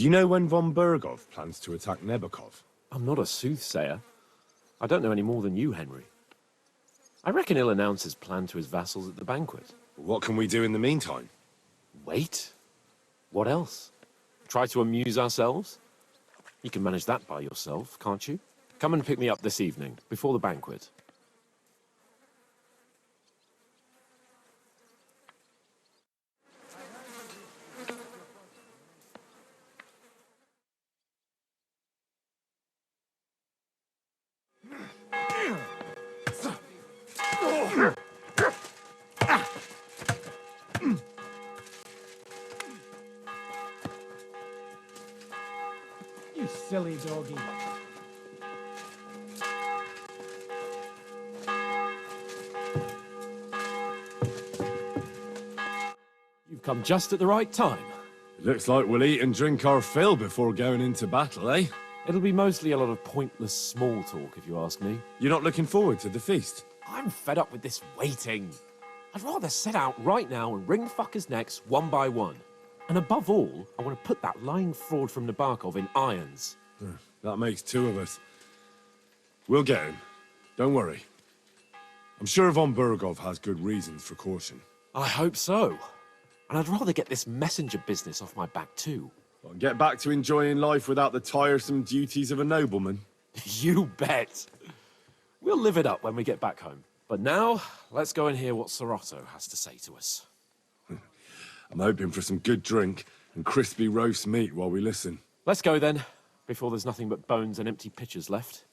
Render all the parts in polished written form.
Do you know when von Bergov plans to attack Nebokov? I'm not a soothsayer. I don't know any more than you, Henry. I reckon he'll announce his plan to his vassals at the banquet. What can we do in the meantime? Wait? What else? Try to amuse ourselves? You can manage that by yourself, can't you? Come and pick me up this evening, before the banquet. You silly doggy. You've come just at the right time. It looks like we'll eat and drink our fill before going into battle, eh? It'll be mostly a lot of pointless small talk, if you ask me. You're not looking forward to the feast? I'm fed up with this waiting. I'd rather set out right now and wring fuckers' necks one by one. And above all, I want to put that lying fraud from Nabokov in irons. That makes two of us. We'll get him. Don't worry. I'm sure von Bergov has good reasons for caution. I hope so. And I'd rather get this messenger business off my back too. Well, get back to enjoying life without the tiresome duties of a nobleman. You bet. We'll live it up when we get back home. But now, let's go and hear what Serato has to say to us. I'm hoping for some good drink and crispy roast meat while we listen. Let's go then, before there's nothing but bones and empty pitchers left.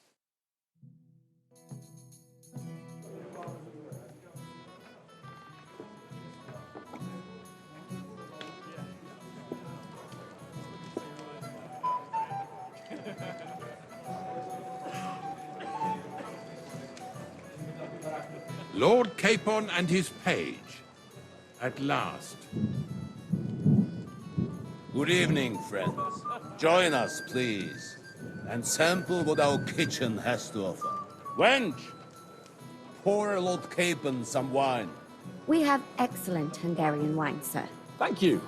Lord Capon and his page. At last. Good evening, friends. Join us, please, and sample what our kitchen has to offer. Wench, pour Lord Capon some wine. We have excellent Hungarian wine, sir. Thank you.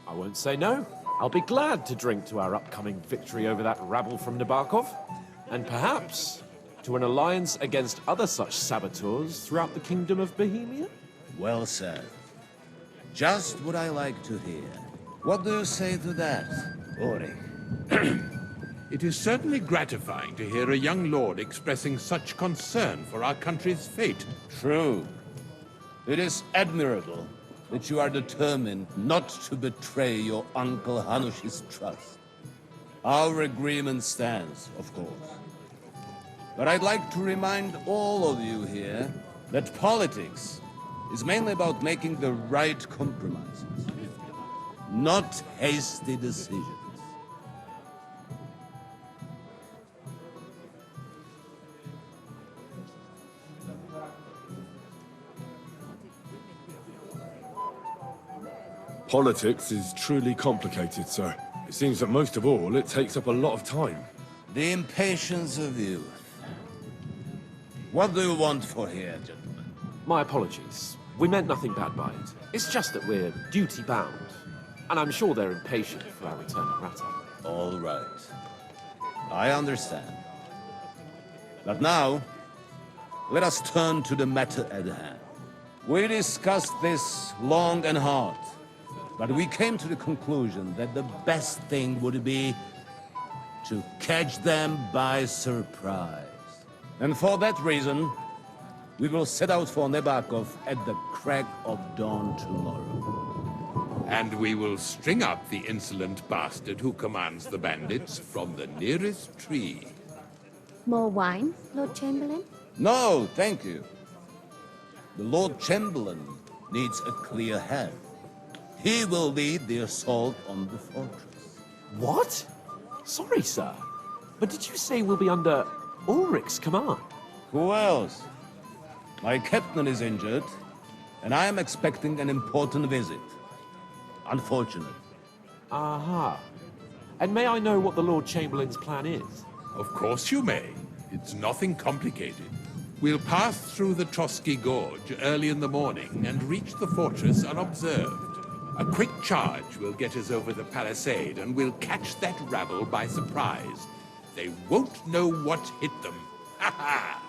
I won't say no. I'll be glad to drink to our upcoming victory over that rabble from Nabokov. And perhaps to an alliance against other such saboteurs throughout the Kingdom of Bohemia? Well said. Just what I like to hear. What do you say to that, Ori? It is certainly gratifying to hear a young lord expressing such concern for our country's fate. True. It is admirable that you are determined not to betray your Uncle Hanush's trust. Our agreement stands, of course. But I'd like to remind all of you here that politics is mainly about making the right compromises, not hasty decisions. Politics is truly complicated, sir. It seems that most of all, it takes up a lot of time. The impatience of youth. What do you want for here, gentlemen? My apologies. We meant nothing bad by it. It's just that we're duty-bound. And I'm sure they're impatient for our return at Rata. All right. I understand. But now, let us turn to the matter at hand. We discussed this long and hard, but we came to the conclusion that the best thing would be to catch them by surprise. And for that reason, we will set out for Nebokov at the crack of dawn tomorrow. And we will string up the insolent bastard who commands the bandits from the nearest tree. More wine, Lord Chamberlain? No, thank you. The Lord Chamberlain needs a clear head. He will lead the assault on the fortress. What? Sorry, sir. But did you say we'll be under Ulrich's command? Who else? My captain is injured, and I am expecting an important visit. Unfortunate. Aha. And may I know what the Lord Chamberlain's plan is? Of course you may. It's nothing complicated. We'll pass through the Trotsky Gorge early in the morning and reach the fortress unobserved. A quick charge will get us over the palisade, and we'll catch that rabble by surprise. They won't know what hit them. Ha ha!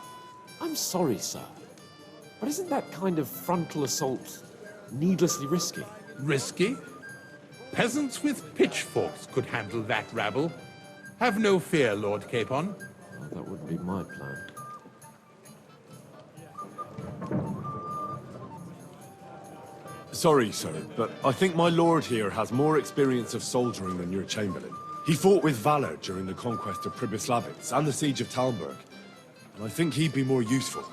I'm sorry, sir, but isn't that kind of frontal assault needlessly risky? Risky? Peasants with pitchforks could handle that rabble. Have no fear, Lord Capon. Well, that wouldn't be my plan. Sorry, sir, but I think my lord here has more experience of soldiering than your chamberlain. He fought with valor during the conquest of Pribyslavitz and the siege of Talmberg, and I think he'd be more useful.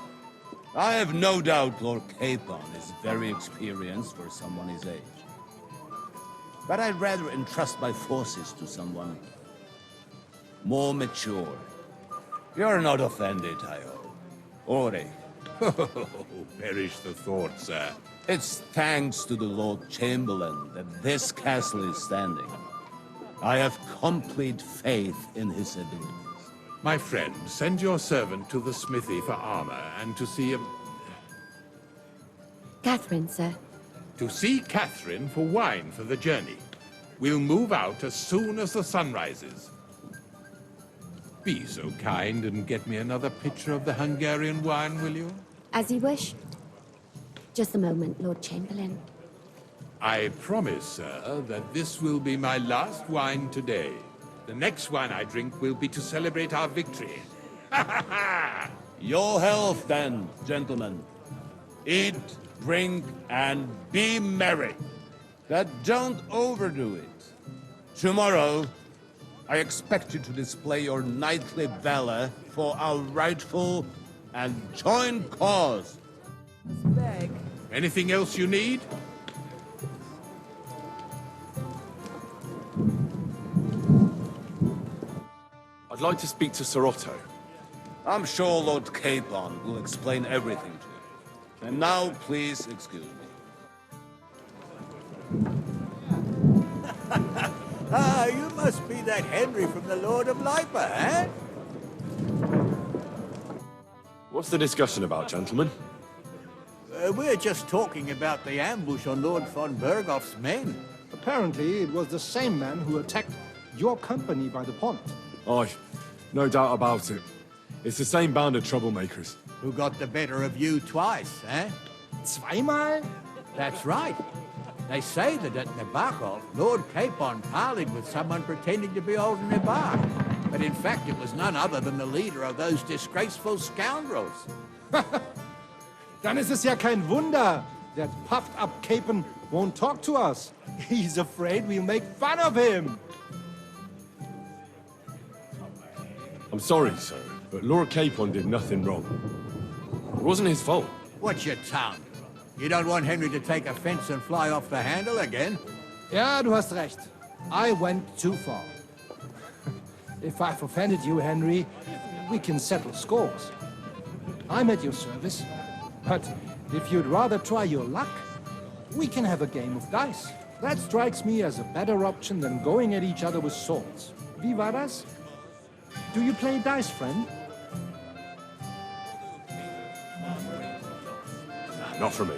I have no doubt Lord Capon is very experienced for someone his age. But I'd rather entrust my forces to someone more mature. You're not offended, I hope. Ore. Oh, perish the thought, sir. It's thanks to the Lord Chamberlain that this castle is standing. I have complete faith in his abilities. My friend, send your servant to the smithy for armor and to see Catherine, sir. To see Catherine for wine for the journey. We'll move out as soon as the sun rises. Be so kind and get me another pitcher of the Hungarian wine, will you? As you wish. Just a moment, Lord Chamberlain. I promise, sir, that this will be my last wine today. The next wine I drink will be to celebrate our victory. Ha ha ha! Your health, then, gentlemen. Eat, drink, and be merry. But don't overdo it. Tomorrow, I expect you to display your knightly valor for our rightful and joint cause. Anything else you need? I'd like to speak to Sir Otto. I'm sure Lord Capon will explain everything to you. And now, please excuse me. Ah, you must be that Henry from the Lord of Lipa, eh? What's the discussion about, gentlemen? We're just talking about the ambush on Lord von Bergoff's men. Apparently, it was the same man who attacked your company by the pond. Aye, no doubt about it. It's the same band of troublemakers. Who got the better of you twice, eh? Zweimal? That's right. They say that at Nabokov, Lord Capon parleyed with someone pretending to be old Nabar. But in fact, it was none other than the leader of those disgraceful scoundrels. Dann ist es ja kein Wunder. That puffed-up Capon won't talk to us. He's afraid we'll make fun of him. I'm sorry, sir, but Lord Capon did nothing wrong. It wasn't his fault. Watch your tongue. You don't want Henry to take offense and fly off the handle again? Ja, du hast recht. I went too far. If I've offended you, Henry, we can settle scores. I'm at your service. But if you'd rather try your luck, we can have a game of dice. That strikes me as a better option than going at each other with swords. Wie war das? Do you play dice, friend? Not for me.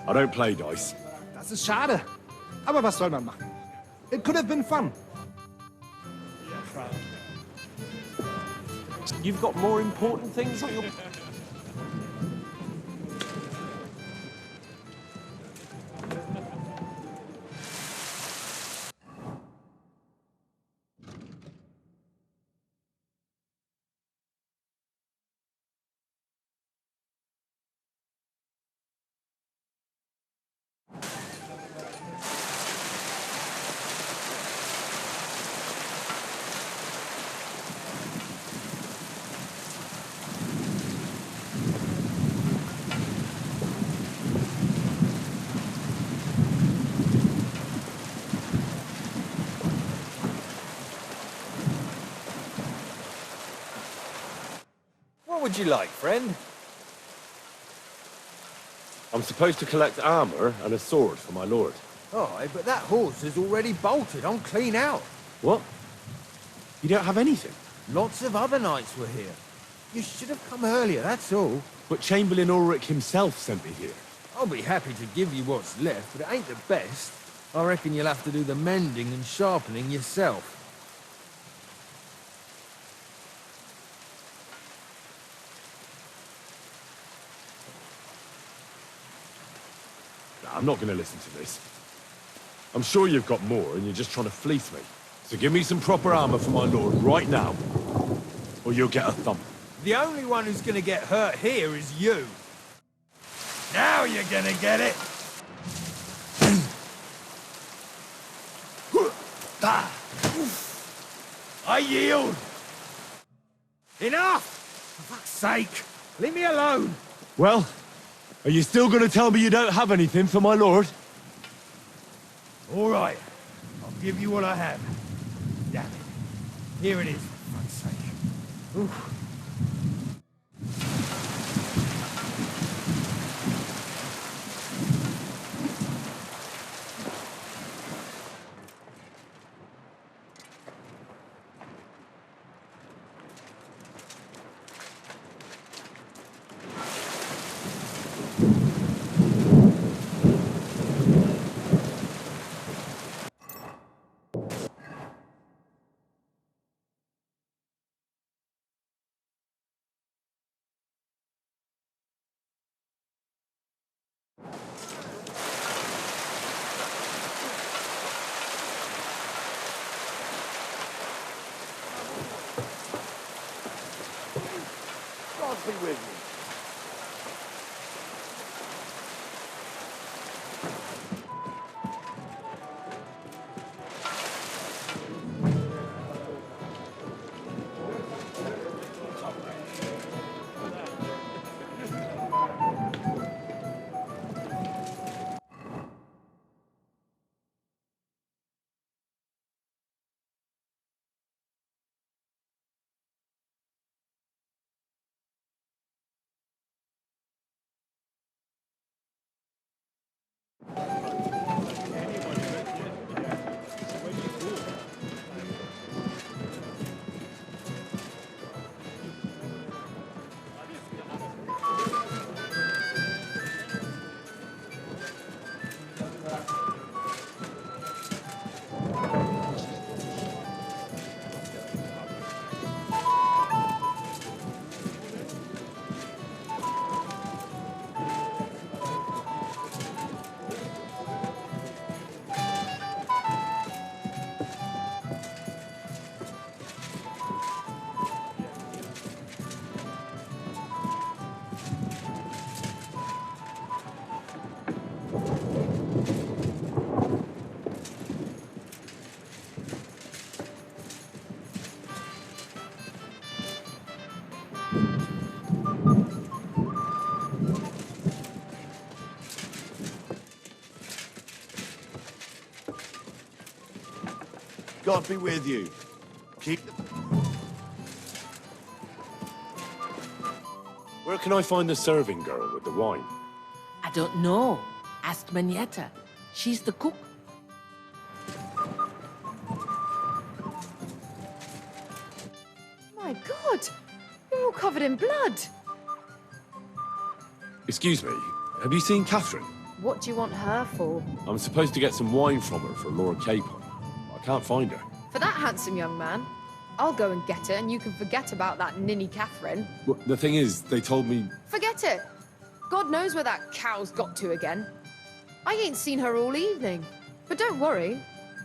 I don't play dice. Das ist schade. Aber was soll man machen? It could have been fun. You've got more important things on your... What would you like, friend? I'm supposed to collect armor and a sword for my lord. Oh, but that horse is already bolted on clean out. What? You don't have anything? Lots of other knights were here. You should have come earlier, that's all. But Chamberlain Ulrich himself sent me here. I'll be happy to give you what's left, but it ain't the best. I reckon you'll have to do the mending and sharpening yourself. Nah, I'm not going to listen to this. I'm sure you've got more and you're just trying to fleece me. So give me some proper armor for my lord right now, or you'll get a thump. The only one who's gonna get hurt here is you. Now you're gonna get it! I yield! Enough! For fuck's sake! Leave me alone! Well, are you still going to tell me you don't have anything for my lord? All right. I'll give you what I have. Damn it. Here it is, for fuck's sake. Oof. God be with you. God be with you. Keep the... Where can I find the serving girl with the wine? I don't know. Ask Manietta. She's the cook. My God! You're all covered in blood! Excuse me, have you seen Catherine? What do you want her for? I'm supposed to get some wine from her for Lord Capon. I can't find her. For that handsome young man? I'll go and get her, and you can forget about that ninny Catherine. Well, the thing is, they told me... Forget it! God knows where that cow's got to again. I ain't seen her all evening. But don't worry.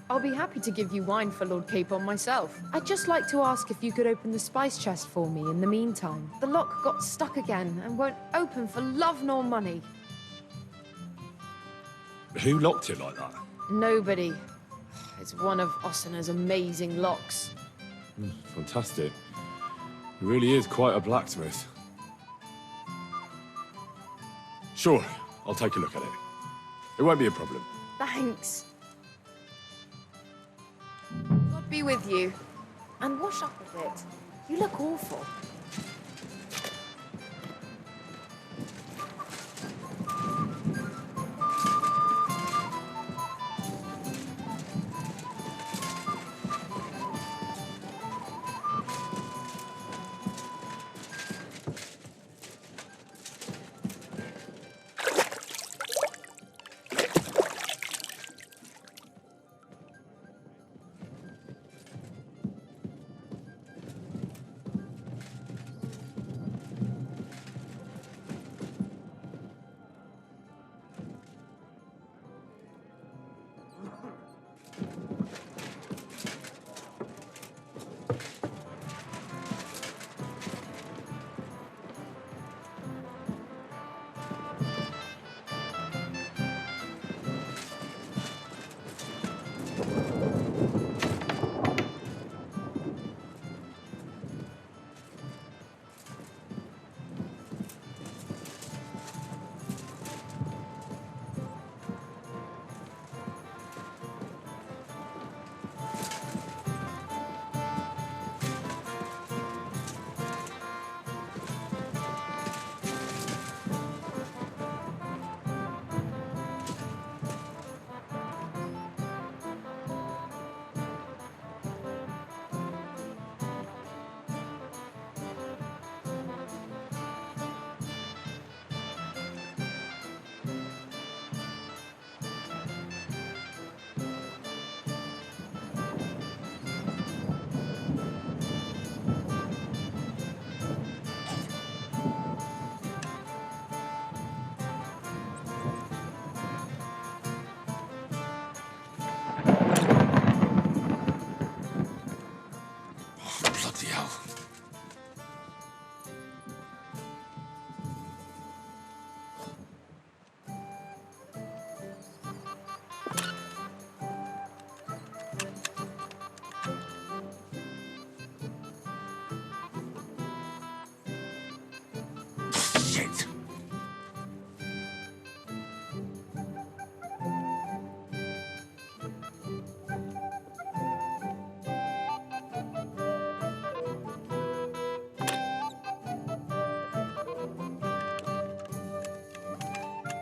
I'll be happy to give you wine for Lord Capon myself. I'd just like to ask if you could open the spice chest for me in the meantime. The lock got stuck again and won't open for love nor money. Who locked it like that? Nobody. It's one of Ossina's amazing locks. Fantastic. He really is quite a blacksmith. Sure, I'll take a look at it. It won't be a problem. Thanks. God be with you. And wash up a bit. You look awful.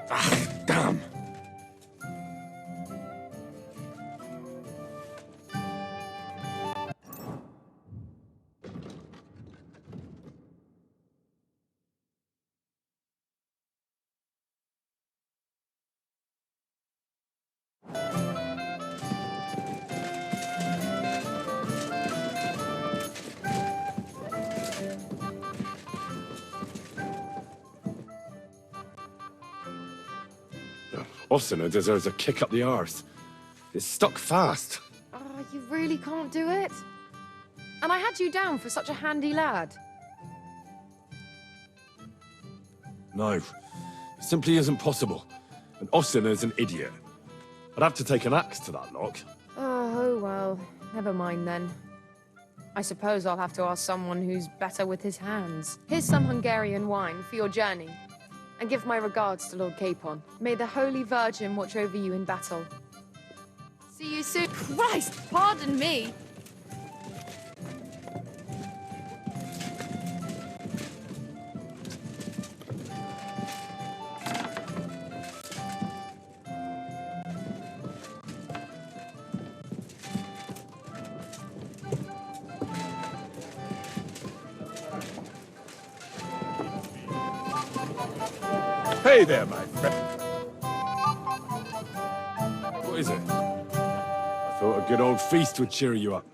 Ah, damn! Osina deserves a kick up the arse. It's stuck fast. Oh, you really can't do it? And I had you down for such a handy lad. No, it simply isn't possible. And Osina's an idiot. I'd have to take an axe to that lock. Oh, well, never mind then. I suppose I'll have to ask someone who's better with his hands. Here's some Hungarian wine for your journey. And give my regards to Lord Capon. May the Holy Virgin watch over you in battle. See you soon. Christ, pardon me! Hey there, my friend. What is it? I thought a good old feast would cheer you up.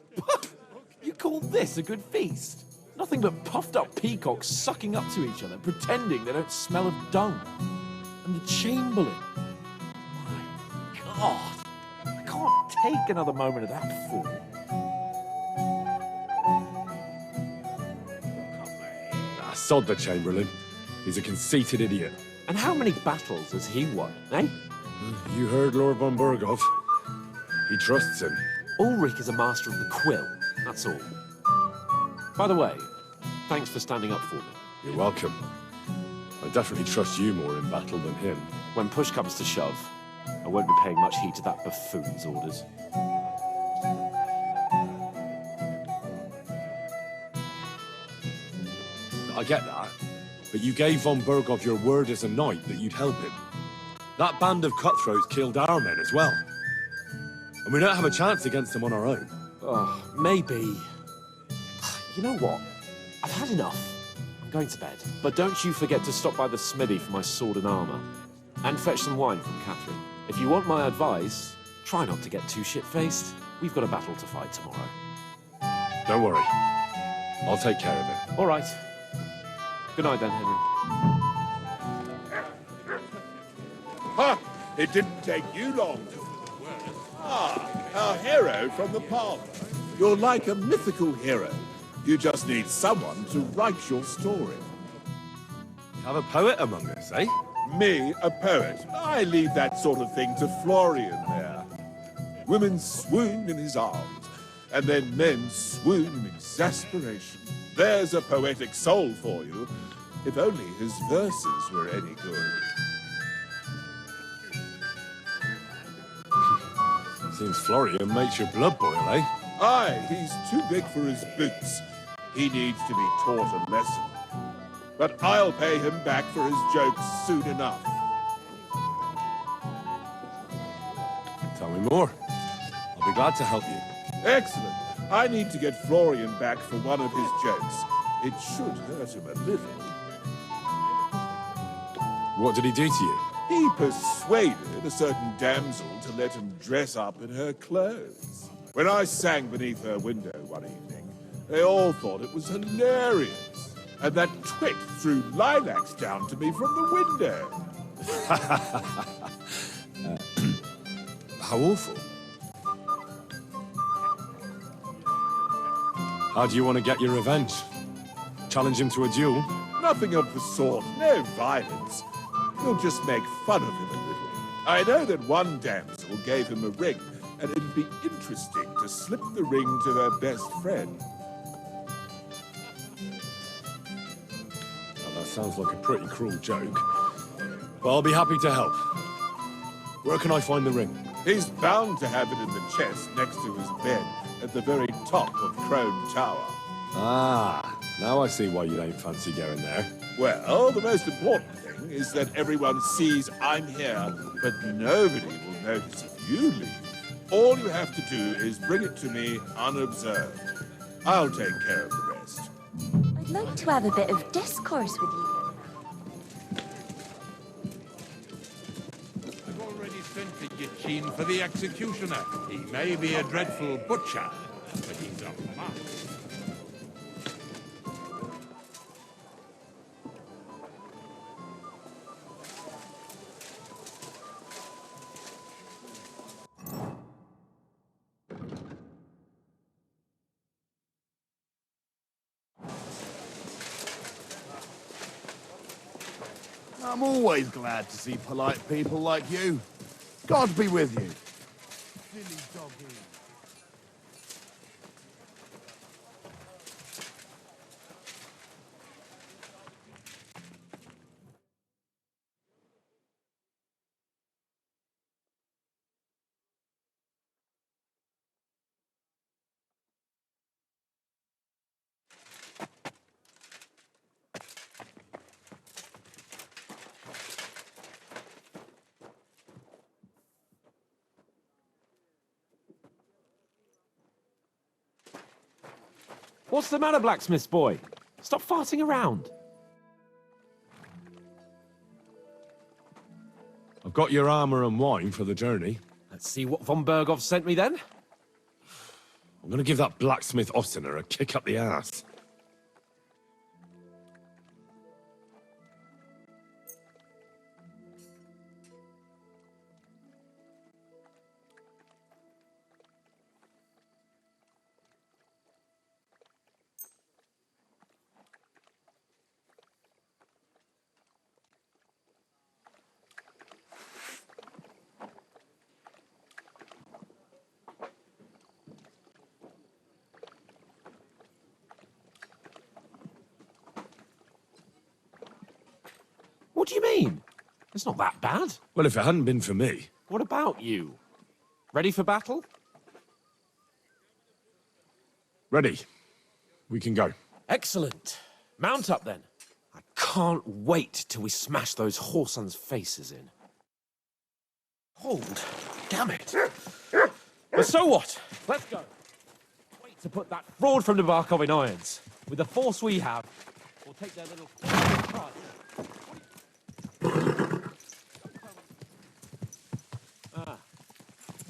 You call this a good feast? Nothing but puffed up peacocks sucking up to each other, pretending they don't smell of dung. And the Chamberlain. My God. I can't take another moment of that fool. Ah, sod the Chamberlain. He's a conceited idiot. And how many battles has he won, eh? You heard Lord von Burgov. He trusts him. Ulrich is a master of the quill, that's all. By the way, thanks for standing up for me. You're welcome. I definitely trust you more in battle than him. When push comes to shove, I won't be paying much heed to that buffoon's orders. I get that, but you gave von Burgov your word as a knight that you'd help him. That band of cutthroats killed our men as well. And we don't have a chance against them on our own. Oh, maybe. You know what? I've had enough. I'm going to bed. But don't you forget to stop by the smithy for my sword and armor. And fetch some wine from Catherine. If you want my advice, try not to get too shit-faced. We've got a battle to fight tomorrow. Don't worry. I'll take care of it. All right. Good night then, Henry. Ha! It didn't take you long to... Ah, our hero from the pond. You're like a mythical hero. You just need someone to write your story. You have a poet among us, eh? Me, a poet. I leave that sort of thing to Florian there. Women swoon in his arms, and then men swoon in exasperation. There's a poetic soul for you, if only his verses were any good. Seems Florian makes your blood boil, eh? Aye, he's too big for his boots. He needs to be taught a lesson. But I'll pay him back for his jokes soon enough. Tell me more. I'll be glad to help you. Excellent. I need to get Florian back for one of his jokes. It should hurt him a little. What did he do to you? He persuaded a certain damsel to let him dress up in her clothes. When I sang beneath her window one evening, they all thought it was hilarious. And that twit threw lilacs down to me from the window. How awful. How do you want to get your revenge? Challenge him to a duel? Nothing of the sort. No violence. We'll just make fun of him a little. I know that one damsel gave him a ring, and it'd be interesting to slip the ring to her best friend. Now, that sounds like a pretty cruel joke. But I'll be happy to help. Where can I find the ring? He's bound to have it in the chest next to his bed at the very top of Crone Tower. Ah, Now I see why you don't fancy going there. Well, the most important thing is that everyone sees I'm here, but nobody will notice if you leave. All you have to do is bring it to me unobserved. I'll take care of the rest. I'd like to have a bit of discourse with you. I've already sent for Yachin for the executioner. He may be a dreadful butcher, but he's a monk. I'm always glad to see polite people like you. God be with you. Silly doggy. What's the matter, blacksmith's boy? Stop farting around. I've got your armor and wine for the journey. Let's see what von Berghoff sent me then. I'm gonna give that blacksmith Ossiner a kick up the ass. What do you mean? It's not that bad. Well, if it hadn't been for me... What about you? Ready for battle? Ready. We can go. Excellent. Mount up then. I can't wait till we smash those whoresons' faces in. Hold. Damn it. But so what? Let's go. Wait to put that fraud from Nabarkov in irons. With the force we have, we'll take their little prize.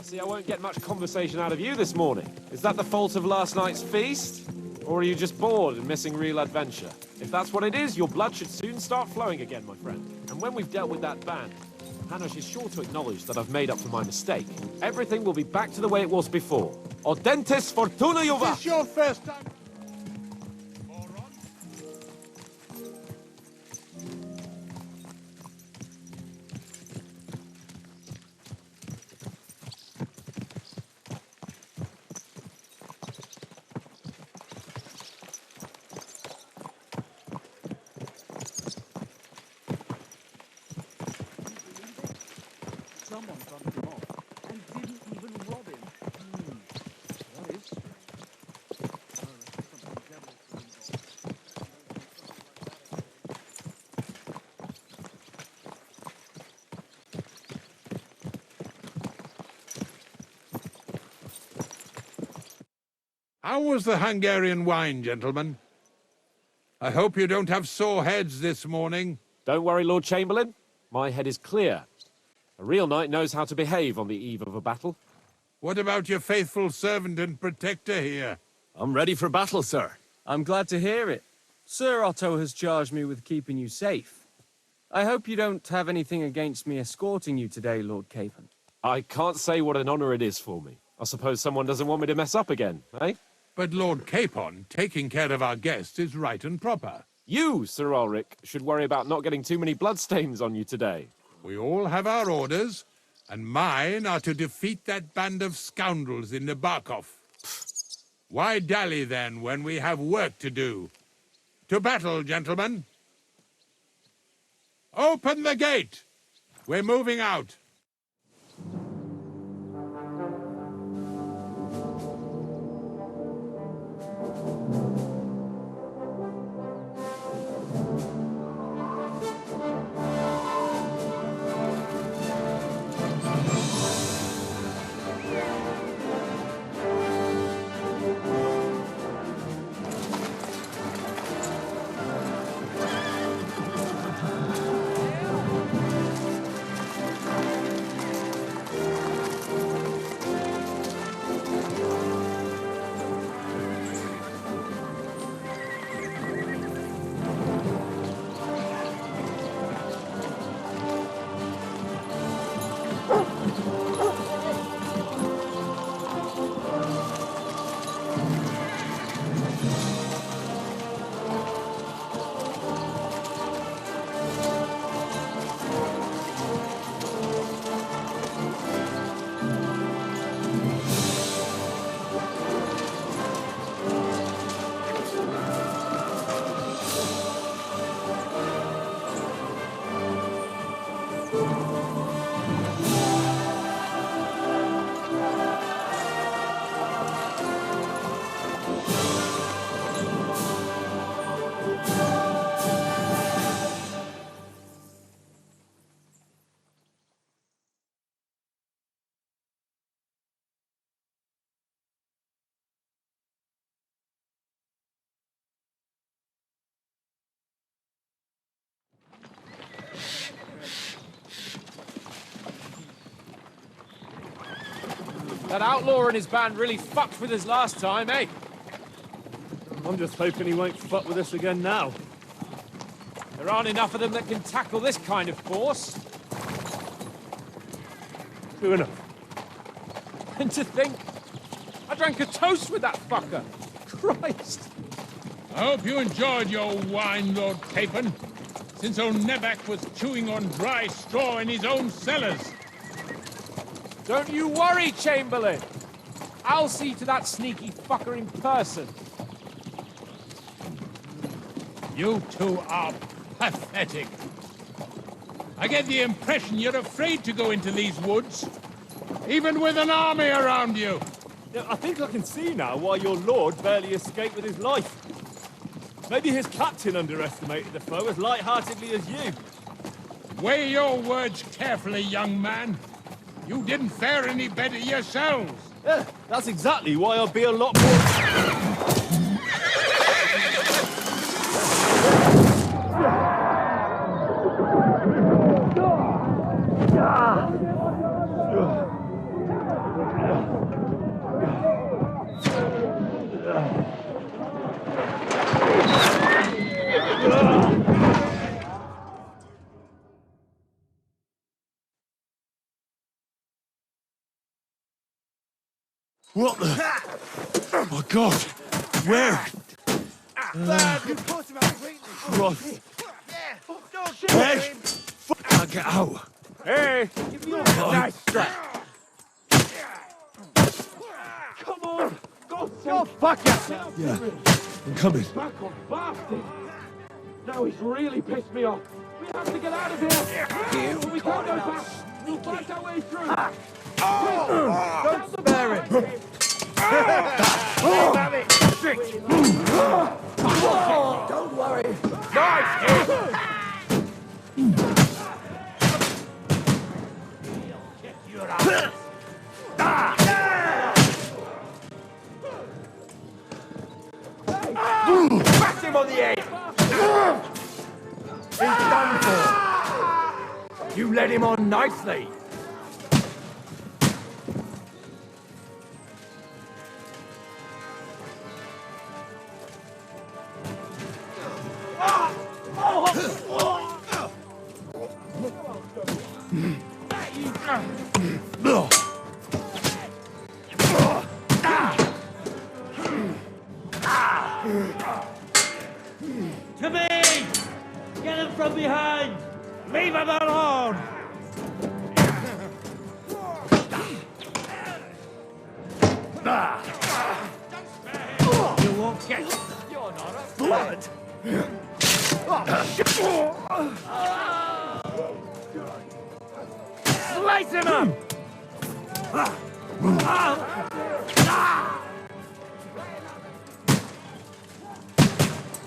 See, I won't get much conversation out of you this morning. Is that the fault of last night's feast? Or are you just bored and missing real adventure? If that's what it is, your blood should soon start flowing again, my friend. And when we've dealt with that band, Hanush is sure to acknowledge that I've made up for my mistake. Everything will be back to the way it was before. Audentes fortuna juva! Is this your first time? Someone bumped him off and didn't even rob him. That is... How was the Hungarian wine, gentlemen? I hope you don't have sore heads this morning. Don't worry, Lord Chamberlain. My head is clear. A real knight knows how to behave on the eve of a battle. What about your faithful servant and protector here? I'm ready for battle, sir. I'm glad to hear it. Sir Otto has charged me with keeping you safe. I hope you don't have anything against me escorting you today, Lord Capon. I can't say what an honor it is for me. I suppose someone doesn't want me to mess up again, eh? But Lord Capon, taking care of our guests is right and proper. You, Sir Ulrich, should worry about not getting too many bloodstains on you today. We all have our orders, and mine are to defeat that band of scoundrels in Nabarkov. Why dally, then, when we have work to do? To battle, gentlemen! Open the gate! We're moving out. That outlaw and his band really fucked with us last time, eh? I'm just hoping he won't fuck with us again now. There aren't enough of them that can tackle this kind of force. True enough. And to think, I drank a toast with that fucker. Christ. I hope you enjoyed your wine, Lord Capon, since old Neback was chewing on dry straw in his own cellars. Don't you worry, Chamberlain. I'll see to that sneaky fucker in person. You two are pathetic. I get the impression you're afraid to go into these woods, even with an army around you. Yeah, I think I can see now why your lord barely escaped with his life. Maybe his captain underestimated the foe as light-heartedly as you. Weigh your words carefully, young man. You didn't fare any better yourselves. Yeah, that's exactly why I'll be a lot more... What the? Oh my God! Where? Christ! Hey! I'll get out! Hey! Give me a nice strap! Come on! Go fuck yourself! Yeah, I'm coming. Back on bastard! Now he's really pissed me off. We have to get out of here! We can't go back! We'll fight our way through! Don't spare him! Don't worry. Nice hit! Smash him on the head! He's done for. You led him on nicely. To me! Get him from behind! Leave him alone! You won't get it. You're not a blood! Slice him up!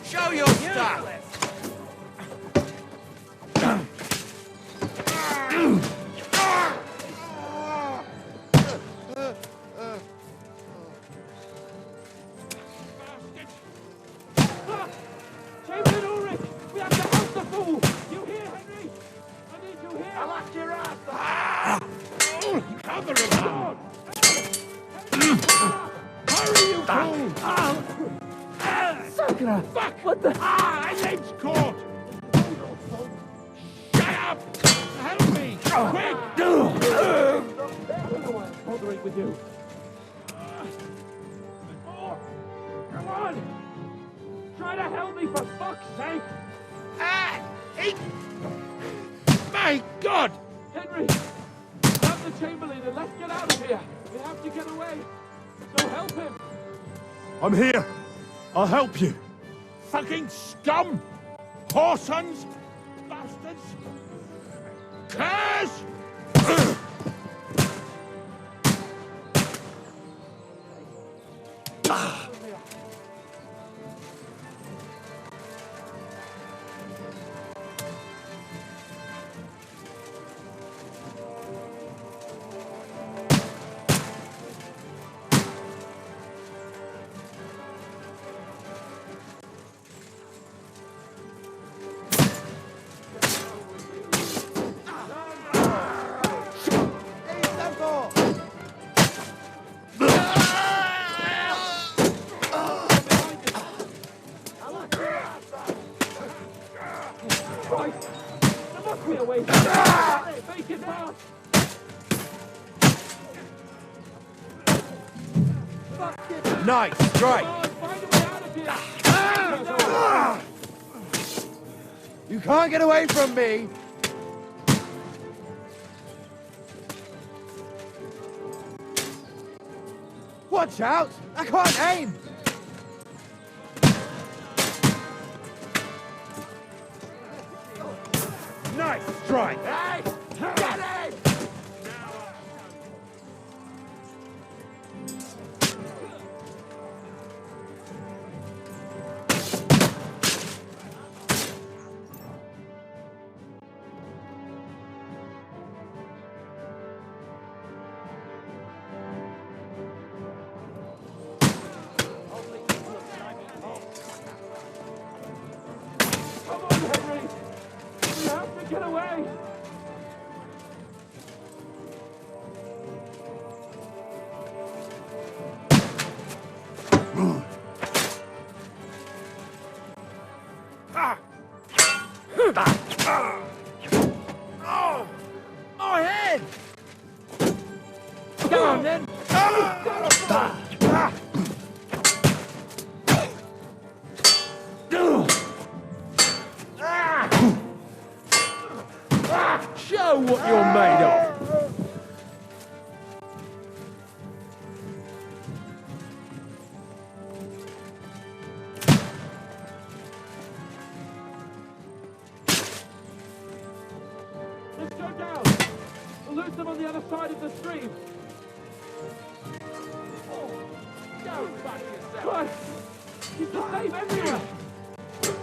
Show your stuff! Chamberlain Ulrich! We have to help the fool! You hear, Henry? I need you here! I'll ask your ass! Cover him! Hurry, you fool! Sakura! Fuck! What the? My leg's caught! Shut up! Help me! Quick! Bothering with you. Come on! Try to help me, for fuck's sake! My God! Henry! Grab the Chamberlain and let's get out of here! We have to get away! So help him! I'm here! I'll help you! Fucking scum! Whoresons! Bastards! Curse! Christ! There must be a way. Make it fast! Nice strike! You can't get away from me! Watch out! I can't aim! Nice strike! Hey! Get him! Come on, Henry! We have to get away! Oh! My head! Go on then! Show what you're made of! Let's go down! We'll lose them on the other side of the stream! Go back yourself! Christ! He's the same everywhere!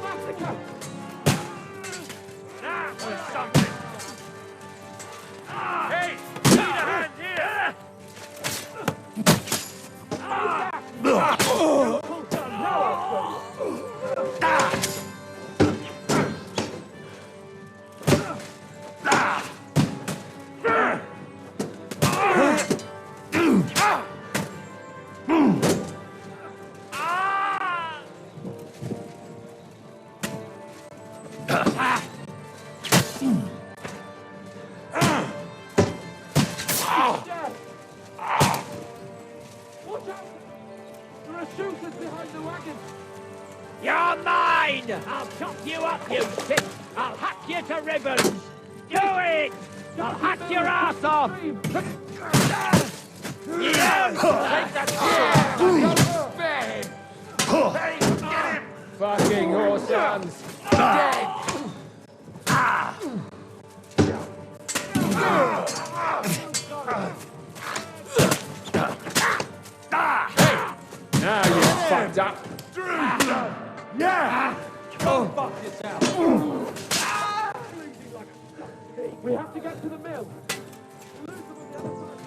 Massacre! That was something! Hey! Need a hand here! Watch out! There are shooters behind the wagon! You're mine! I'll chop you up, you shit! I'll hack you to ribbons! Do it! I'll hack your ass off! You! Take that shit! Get him! Fucking horse hands! Dead! Now you fucked up! Yeah! Go fuck yourself! We have to get to the mill! We'll lose them on the other side.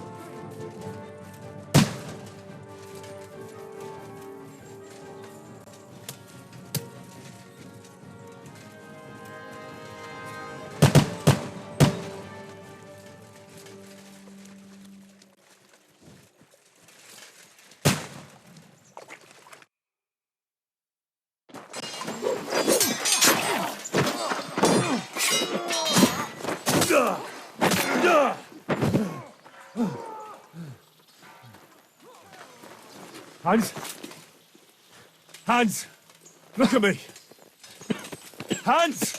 Hans? Hans! Look at me! Hans!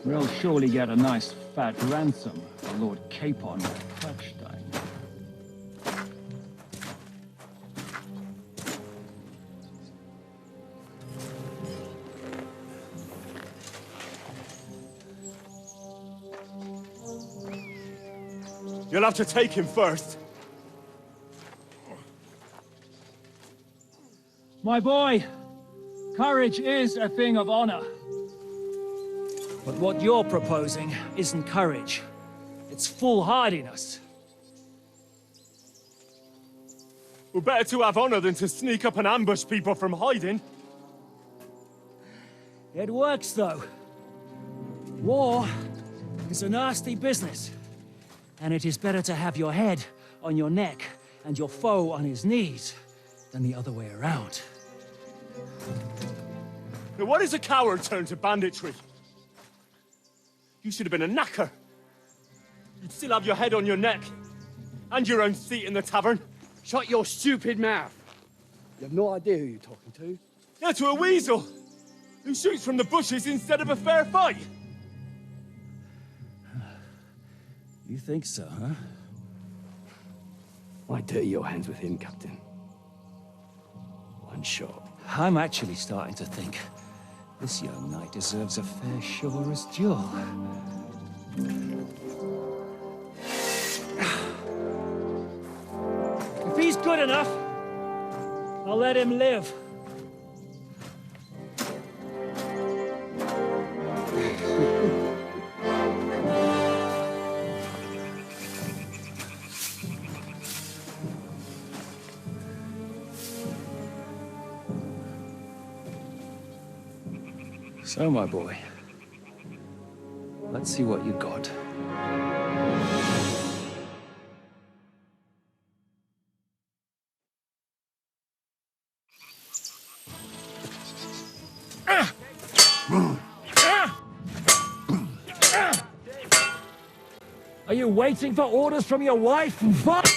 We'll surely get a nice fat ransom for Lord Capon of Klapstein. You'll have to take him first. My boy, courage is a thing of honor. But what you're proposing isn't courage. It's foolhardiness. We're better to have honor than to sneak up and ambush people from hiding. It works, though. War is a nasty business. And it is better to have your head on your neck and your foe on his knees than the other way around. Now, what is a coward turned to banditry? You should have been a knacker. You'd still have your head on your neck. And your own seat in the tavern. Shut your stupid mouth. You have no idea who you're talking to. Yeah, to a weasel. Who shoots from the bushes instead of a fair fight. You think so, huh? Why dirty your hands with him, Captain? One shot. I'm actually starting to think this young knight deserves a fair chivalrous duel. If he's good enough, I'll let him live. So, my boy, let's see what you got. Are you waiting for orders from your wife? Fuck!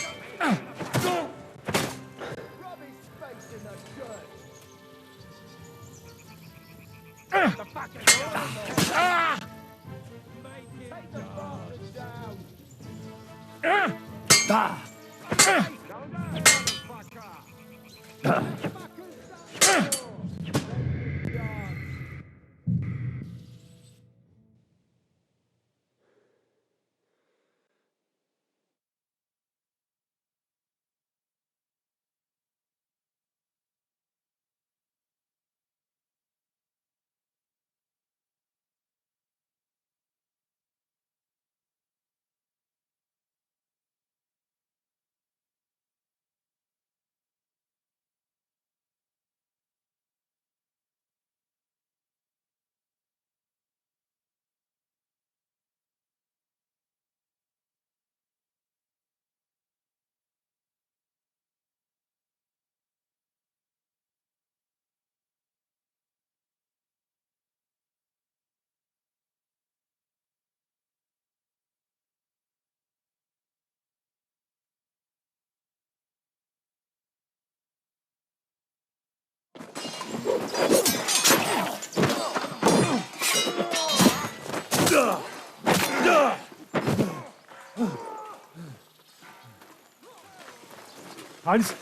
Hans?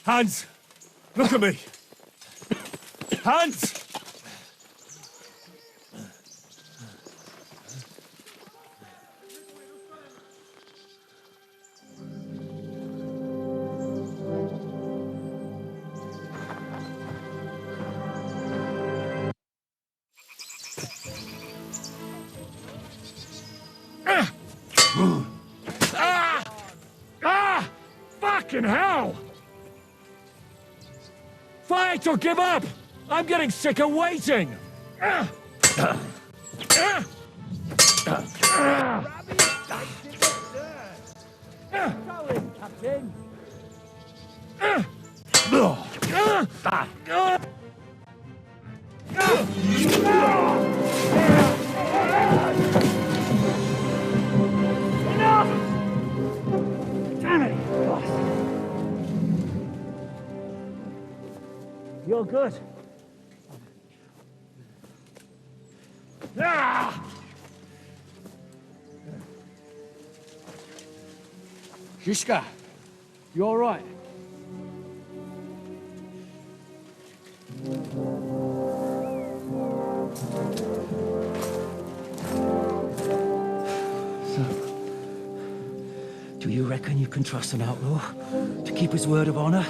Hans! Look at me! Hans! Fucking hell! Fight or give up! I'm getting sick of waiting! Go in, Captain! You're good. Shishka, you all right? Do you reckon you can trust an outlaw to keep his word of honor?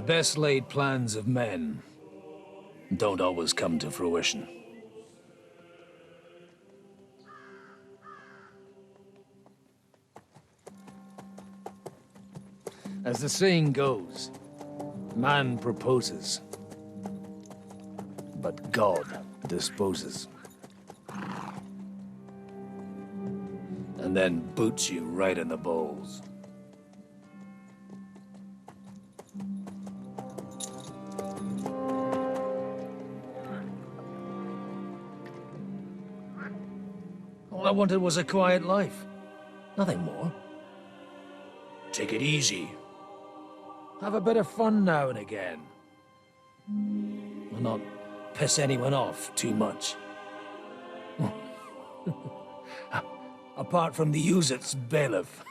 best laid plans of men don't always come to fruition. As the saying goes, man proposes, but God disposes. And then boots you right in the balls. All I wanted was a quiet life. Nothing more. Take it easy. Have a bit of fun now and again. And not piss anyone off too much. Apart from the Uzit's bailiff.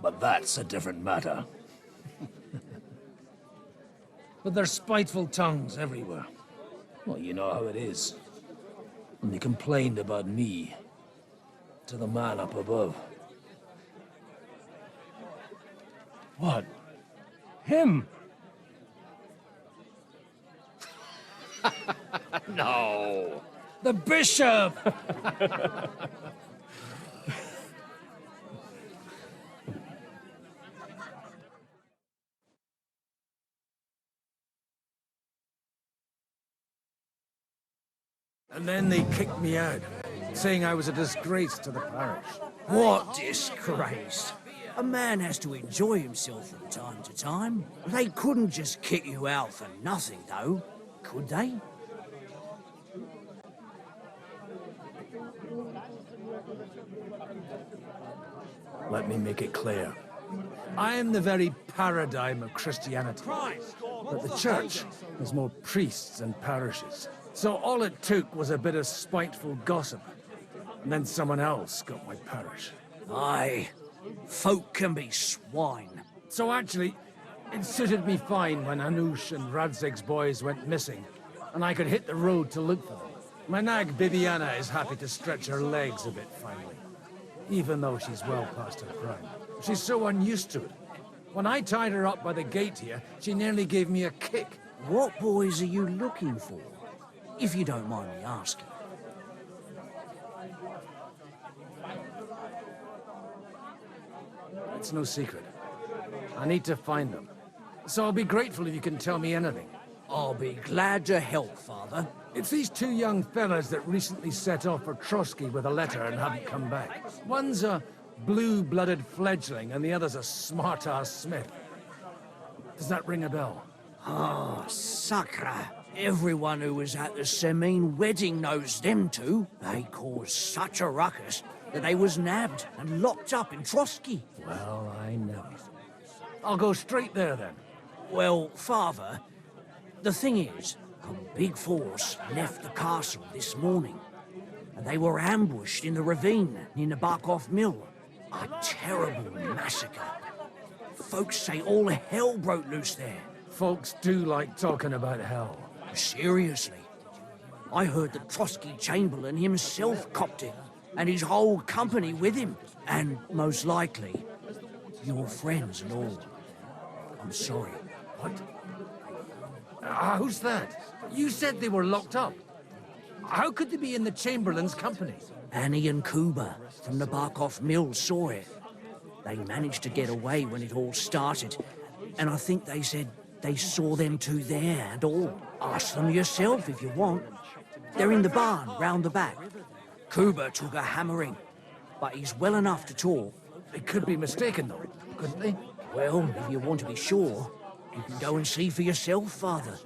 But that's a different matter. But there's spiteful tongues everywhere. Well, you know how it is. And they complained about me to the man up above. What? Him? No. The bishop! And then they kicked me out, saying I was a disgrace to the parish. What disgrace? A man has to enjoy himself from time to time. They couldn't just kick you out for nothing, though, could they? Let me make it clear. I am the very paradigm of Christianity. But the church has more priests and parishes. So all it took was a bit of spiteful gossip. And then someone else got my parish. Aye. Folk can be swine. So actually, it suited me fine when Anush and Radzig's boys went missing, and I could hit the road to look for them. My nag Bibiana is happy to stretch her legs a bit finally, even though she's well past her prime. She's so unused to it. When I tied her up by the gate here, she nearly gave me a kick. What boys are you looking for? If you don't mind me asking. It's no secret. I need to find them. So I'll be grateful if you can tell me anything. I'll be glad to help, Father. It's these two young fellas that recently set off for Trotsky with a letter and haven't come back. One's a blue-blooded fledgling and the other's a smart-ass smith. Does that ring a bell? Ah, Sakra. Everyone who was at the Semine wedding knows them two. They caused such a ruckus that they was nabbed and locked up in Trotsky. Well, I know. I'll go straight there, then. Well, Father, the thing is, a big force left the castle this morning, and they were ambushed in the ravine near the Barkov Mill. A terrible massacre. Folks say all hell broke loose there. Folks do like talking about hell. Seriously. I heard that Trotsky Chamberlain himself copped it, and his whole company with him. And most likely, your friends and all. I'm sorry. What? Who's that? You said they were locked up. How could they be in the Chamberlain's company? Annie and Kuba from the Barkov Mill saw it. They managed to get away when it all started, and I think they said they saw them two there and all. Ask them yourself if you want. They're in the barn round the back. Kuba took a hammering, but he's well enough to talk. They could be mistaken, though, couldn't they? Well, if you want to be sure, you can go and see for yourself, Father.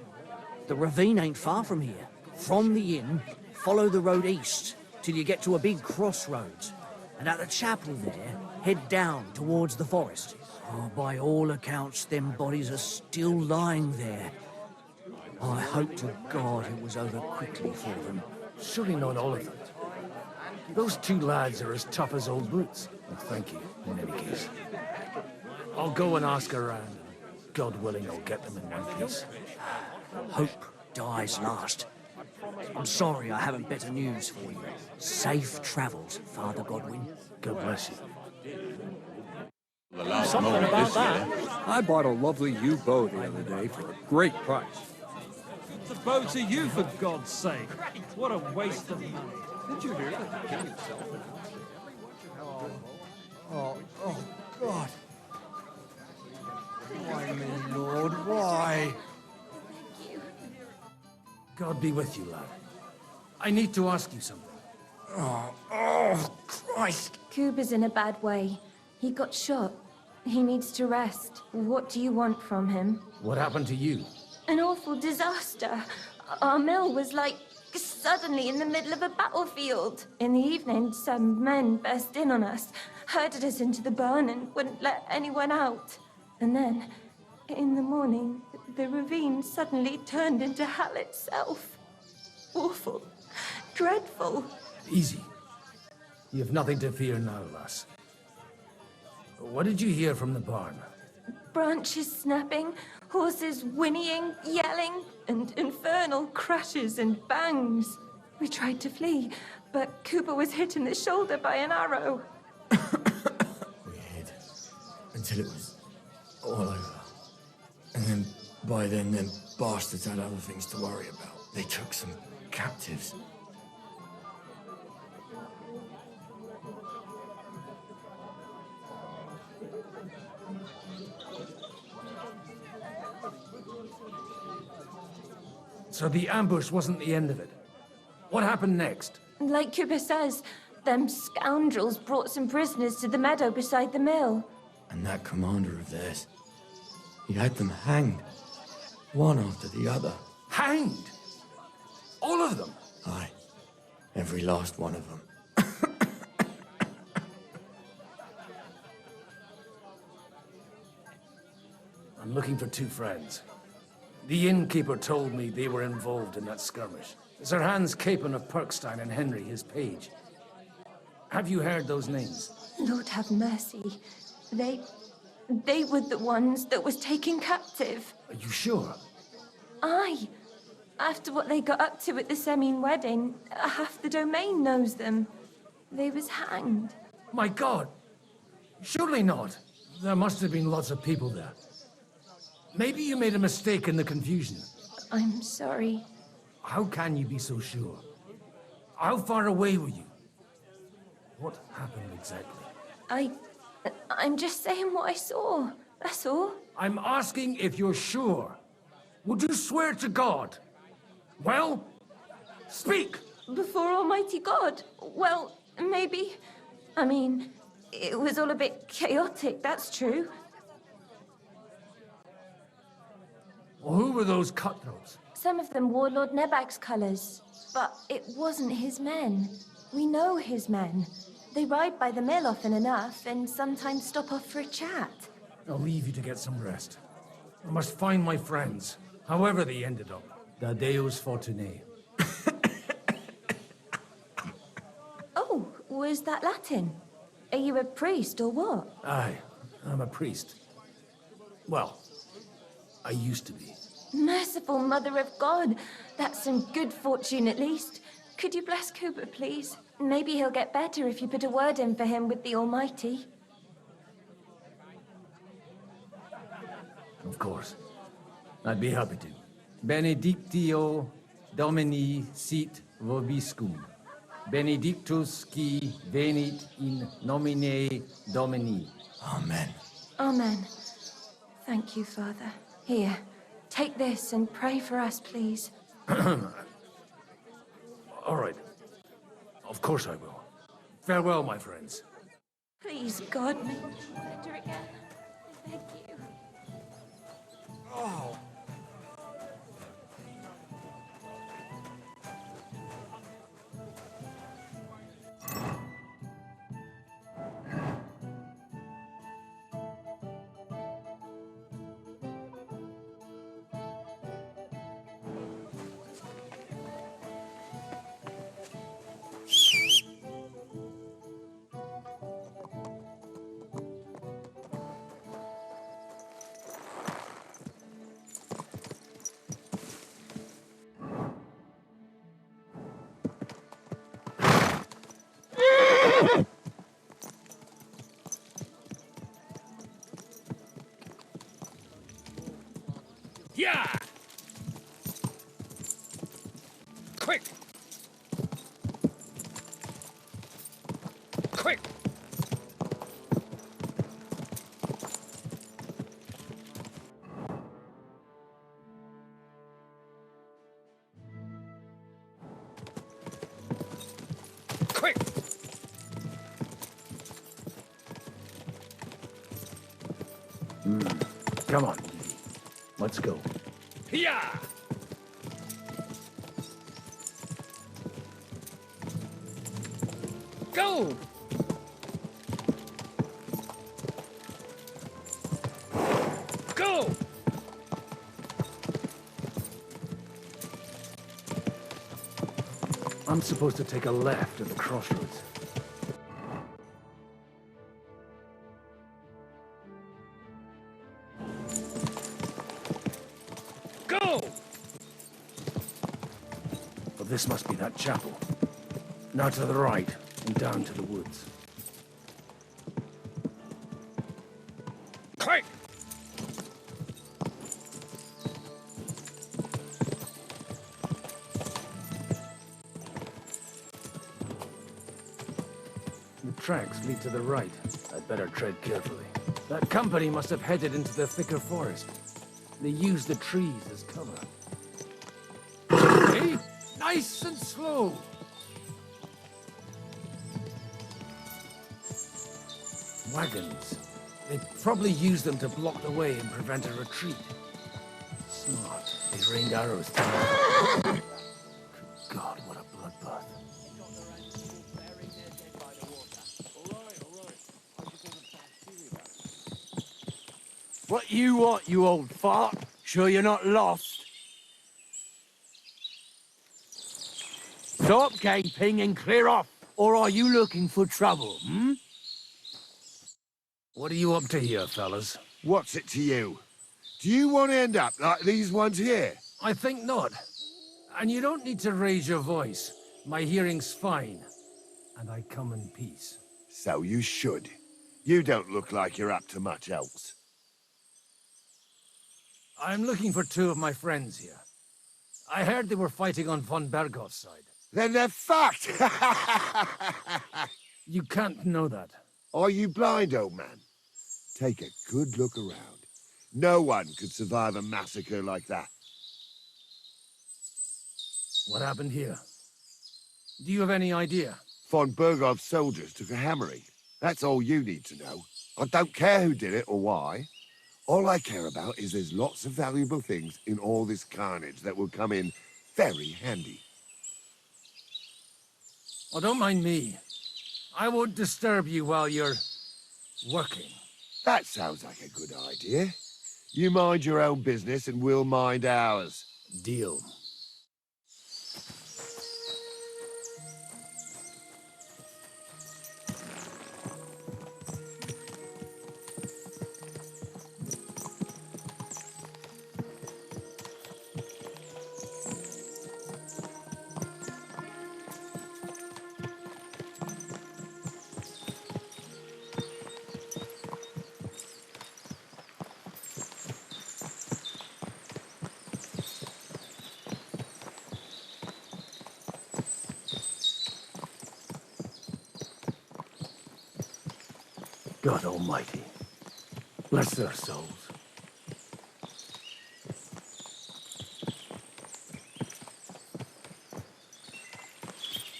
The ravine ain't far from here. From the inn, follow the road east till you get to a big crossroads. And at the chapel there, head down towards the forest. Oh, by all accounts, them bodies are still lying there. I hope to God it was over quickly for them. Surely not all of them. Those two lads are as tough as old boots. Well, thank you, in any case. I'll go and ask around, and God willing, I'll get them in one piece. Hope dies last. I'm sorry I haven't better news for you. Safe travels, Father Godwin. God bless you. The last Something moment about this that. year. I bought a lovely U bow the other day for a great price. The bow to you, for God's sake. What a waste of money. Did you hear that the king himself? Oh, God. Why, my lord, why? God be with you, lad. I need to ask you something. Oh, Christ. Kuba's in a bad way. He got shot. He needs to rest. What do you want from him? What happened to you? An awful disaster. Our mill was like suddenly in the middle of a battlefield. In the evening, some men burst in on us, herded us into the barn and wouldn't let anyone out. And then, in the morning, the ravine suddenly turned into hell itself. Awful. Dreadful. Easy. You have nothing to fear now, lass. What did you hear from the barn? Branches snapping, horses whinnying, yelling, and infernal crashes and bangs. We tried to flee, but Cooper was hit in the shoulder by an arrow. We hid until it was all over. And then, by then, them bastards had other things to worry about. They took some captives. So the ambush wasn't the end of it. What happened next? Like Cooper says, them scoundrels brought some prisoners to the meadow beside the mill. And that commander of theirs, he had them hanged, one after the other. Hanged? All of them? Aye, every last one of them. I'm looking for two friends. The innkeeper told me they were involved in that skirmish. Sir Hans Capon of Perkstein and Henry, his page. Have you heard those names? Lord have mercy. They were the ones that was taken captive. Are you sure? Aye. After what they got up to at the Semine wedding, half the domain knows them. They was hanged. My God! Surely not. There must have been lots of people there. Maybe you made a mistake in the confusion. I'm sorry. How can you be so sure? How far away were you? What happened exactly? I'm just saying what I saw. That's all. I'm asking if you're sure. Would you swear to God? Well, speak! Before Almighty God? Well, maybe. I mean, it was all a bit chaotic, that's true. Well, who were those cutthroats? Some of them wore Lord Nebak's colours, but it wasn't his men. We know his men. They ride by the mill often enough, and sometimes stop off for a chat. I'll leave you to get some rest. I must find my friends, however they ended up. Da Deus Fortunae. Oh, was that Latin? Are you a priest or what? Aye, I'm a priest. Well, I used to be. Merciful Mother of God. That's some good fortune at least. Could you bless Cooper, please? Maybe he'll get better if you put a word in for him with the Almighty. Of course. I'd be happy to. Benedictio Domini sit vobiscum. Benedictus qui venit in nomine Domini. Amen. Amen. Thank you, Father. Here, take this and pray for us, please. All right. Of course I will. Farewell, my friends. Please, God, make me better again. Thank you. Oh. Yeah! Quick! Quick! Quick! Come on, let's go. Yeah! Go! Go! I'm supposed to take a left at the crossroads. Go! But this must be that chapel. Now to the right, and down to the woods. Quick! The tracks lead to the right. I'd better tread carefully. That company must have headed into the thicker forest. They used the trees as cover. Hey, nice and slow. Wagons. They probably used them to block the way and prevent a retreat. Smart. They rained arrows down. Good God, what a bloodbath. What you want, you old fart? Sure you're not lost? Stop gaping and clear off, or are you looking for trouble, hmm? What are you up to here, fellas? What's it to you? Do you want to end up like these ones here? I think not. And you don't need to raise your voice. My hearing's fine. And I come in peace. So you should. You don't look like you're up to much else. I'm looking for two of my friends here. I heard they were fighting on von Berghoff's side. Then they're fucked! You can't know that. Are you blind, old man? Take a good look around. No one could survive a massacre like that. What happened here? Do you have any idea? Von Berghoff's soldiers took a hammering. That's all you need to know. I don't care who did it or why. All I care about is there's lots of valuable things in all this carnage that will come in very handy. Oh, don't mind me. I won't disturb you while you're working. That sounds like a good idea. You mind your own business and we'll mind ours. Deal. God Almighty, bless their souls.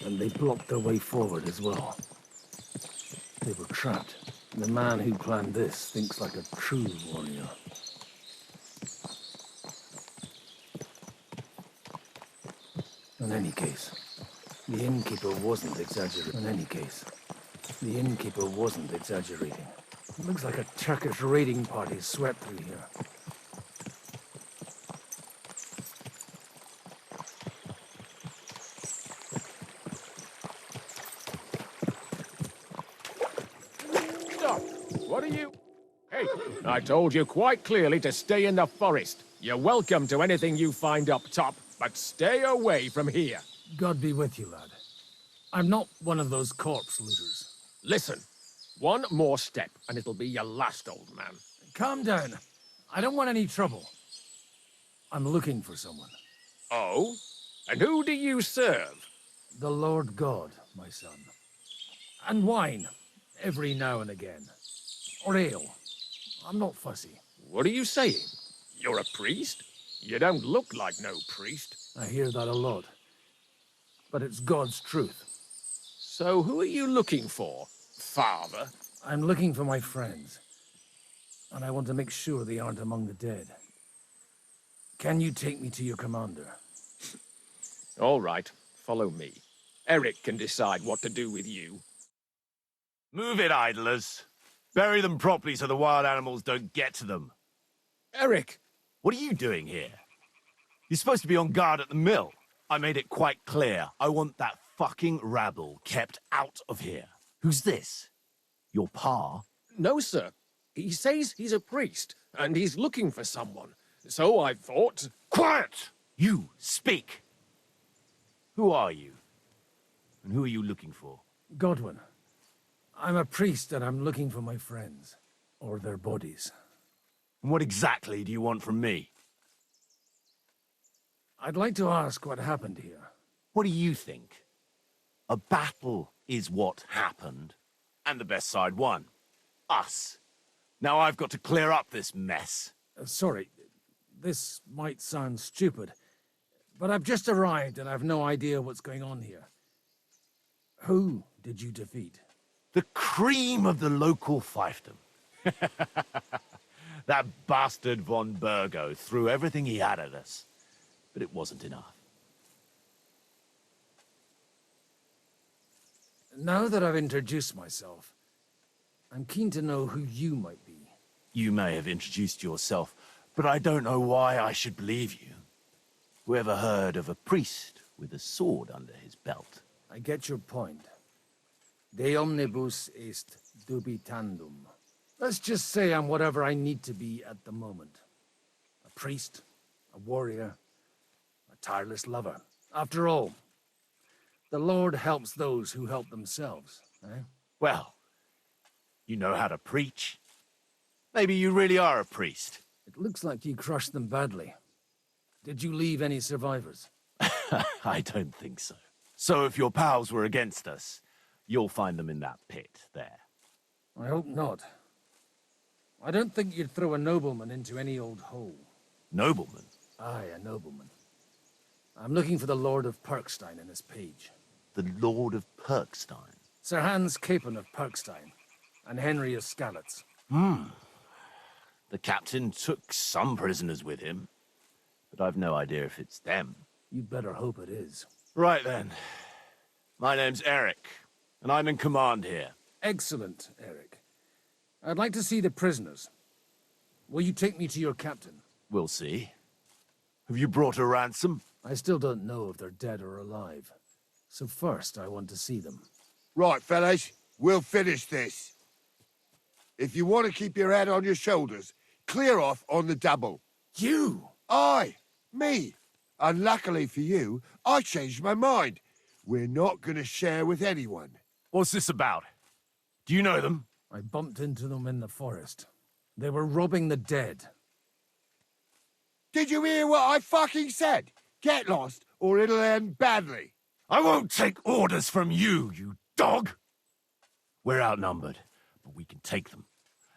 And they blocked their way forward as well. They were trapped. The man who planned this thinks like a true warrior. In any case, the innkeeper wasn't exaggerating. The innkeeper wasn't exaggerating. It looks like a Turkish raiding party swept through here. Stop! What are you... Hey, I told you quite clearly to stay in the forest. You're welcome to anything you find up top, but stay away from here. God be with you, lad. I'm not one of those corpse looters. Listen, one more step, and it'll be your last, old man. Calm down. I don't want any trouble. I'm looking for someone. Oh? And who do you serve? The Lord God, my son. And wine, every now and again. Or ale. I'm not fussy. What are you saying? You're a priest? You don't look like no priest. I hear that a lot. But it's God's truth. So who are you looking for, Father? I'm looking for my friends. And I want to make sure they aren't among the dead. Can you take me to your commander? All right, follow me. Eric can decide what to do with you. Move it, idlers. Bury them properly so the wild animals don't get to them. Eric! What are you doing here? You're supposed to be on guard at the mill. I made it quite clear. I want that fucking rabble kept out of here. Who's this? Your pa? No, sir. He says he's a priest, and he's looking for someone. So I thought... Quiet! You, speak! Who are you? And who are you looking for? Godwin. I'm a priest and I'm looking for my friends. Or their bodies. And what exactly do you want from me? I'd like to ask what happened here. What do you think? A battle is what happened. And the best side won. Us. Now I've got to clear up this mess. Sorry, this might sound stupid, but I've just arrived and I've no idea what's going on here. Who did you defeat? The cream of the local fiefdom. That bastard von Burgo threw everything he had at us, but it wasn't enough. Now that I've introduced myself, I'm keen to know who you might be. You may have introduced yourself, but I don't know why I should believe you. Whoever heard of a priest with a sword under his belt? I get your point. De omnibus est dubitandum. Let's just say I'm whatever I need to be at the moment. A priest, a warrior, a tireless lover. After all, the Lord helps those who help themselves, eh? Well, you know how to preach. Maybe you really are a priest. It looks like you crushed them badly. Did you leave any survivors? I don't think so. So if your pals were against us, you'll find them in that pit there. I hope not. I don't think you'd throw a nobleman into any old hole. Nobleman? Aye, a nobleman. I'm looking for the Lord of Perkstein in this page. The Lord of Perkstein? Sir Hans Capon of Perkstein, and Henry of Skalitz. The captain took some prisoners with him, but I've no idea if it's them. You'd better hope it is. Right then. My name's Eric, and I'm in command here. Excellent, Eric. I'd like to see the prisoners. Will you take me to your captain? We'll see. Have you brought a ransom? I still don't know if they're dead or alive. So first, I want to see them. Right, fellas, we'll finish this. If you want to keep your head on your shoulders, clear off on the double. You? Aye, me. Unluckily for you, I changed my mind. We're not going to share with anyone. What's this about? Do you know them? I bumped into them in the forest. They were robbing the dead. Did you hear what I fucking said? Get lost, or it'll end badly. I won't take orders from you, you dog! We're outnumbered, but we can take them.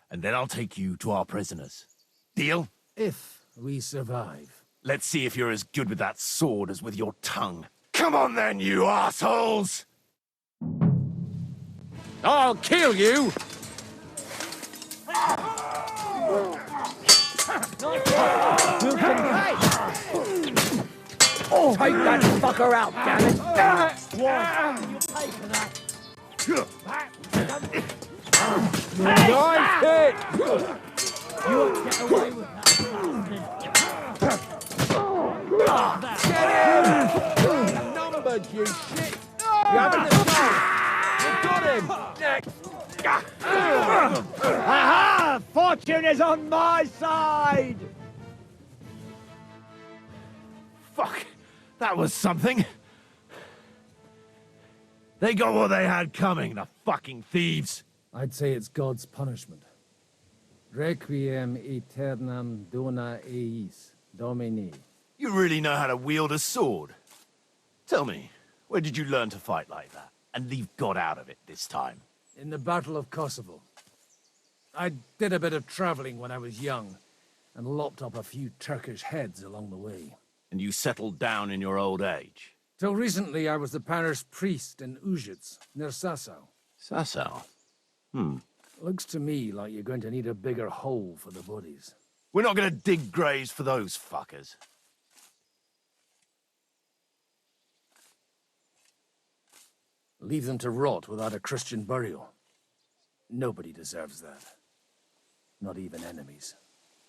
And then I'll take you to our prisoners. Deal? If we survive. Let's see if you're as good with that sword as with your tongue. Come on then, you assholes! I'll kill you! Take that fucker out, damn it! What? You pay for that. Nice hit! You won't get away with that. Get him! Numbered, you shit! You having the chance? You got him! Next! Aha! Fortune is on my side! Fuck! That was something! They got what they had coming, the fucking thieves! I'd say it's God's punishment. Requiem aeternam dona eis, Domini. You really know how to wield a sword. Tell me, where did you learn to fight like that? And leave God out of it this time? In the Battle of Kosovo. I did a bit of traveling when I was young, and lopped up a few Turkish heads along the way. And you settled down in your old age? Till recently, I was the parish priest in Užice, near Sasau. Sasau? Looks to me like you're going to need a bigger hole for the bodies. We're not gonna dig graves for those fuckers. Leave them to rot without a Christian burial. Nobody deserves that. Not even enemies.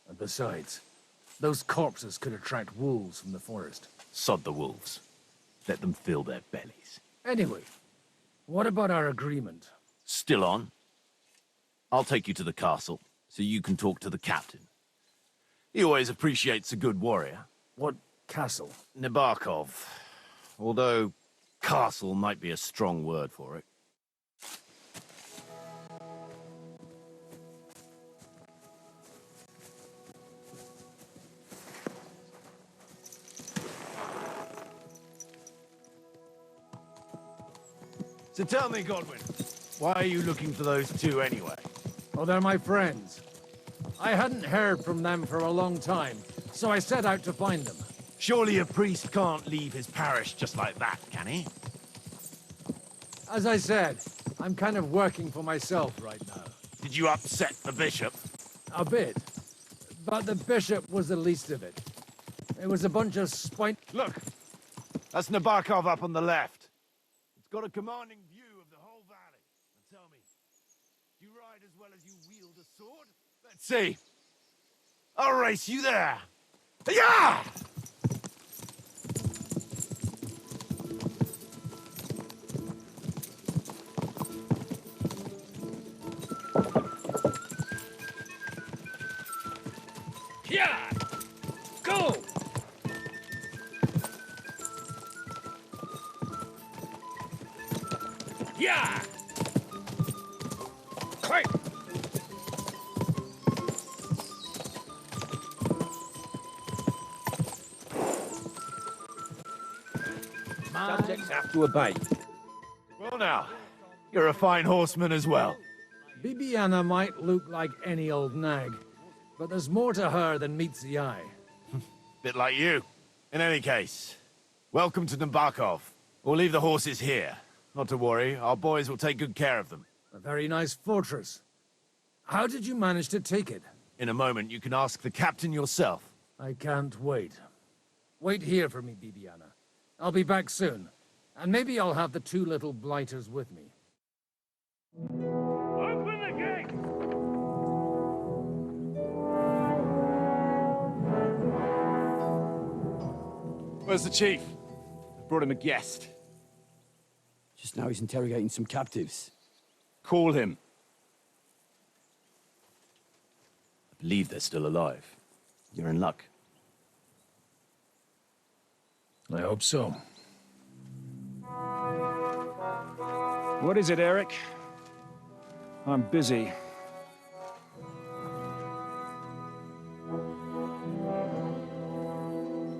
And besides, those corpses could attract wolves from the forest. Sod the wolves. Let them fill their bellies. Anyway, what about our agreement? Still on? I'll take you to the castle, so you can talk to the captain. He always appreciates a good warrior. What castle? Nabarkov. Although, castle might be a strong word for it. So tell me, Godwin, why are you looking for those two anyway? Oh, they're my friends. I hadn't heard from them for a long time, so I set out to find them. Surely a priest can't leave his parish just like that, can he? As I said, I'm kind of working for myself right now. Did you upset the bishop? A bit. But the bishop was the least of it. It was a bunch of spite... Look! That's Nabarkov up on the left. It's got a commanding view of the whole valley. Now tell me, do you ride as well as you wield a sword? Let's see. I'll race you there. Yeah! Yeah! Go! Yeah! Quick! Subjects have to obey. Well now, you're a fine horseman as well. Bibiana might look like any old nag, but there's more to her than meets the eye. Bit like you. In any case, welcome to Nabarkov. We'll leave the horses here. Not to worry, our boys will take good care of them. A very nice fortress. How did you manage to take it? In a moment, you can ask the captain yourself. I can't wait. Wait here for me, Bibiana. I'll be back soon. And maybe I'll have the two little blighters with me. Open the gate! Where's the chief? I brought him a guest. Just now he's interrogating some captives. Call him. I believe they're still alive. You're in luck. I hope so. What is it, Eric? I'm busy.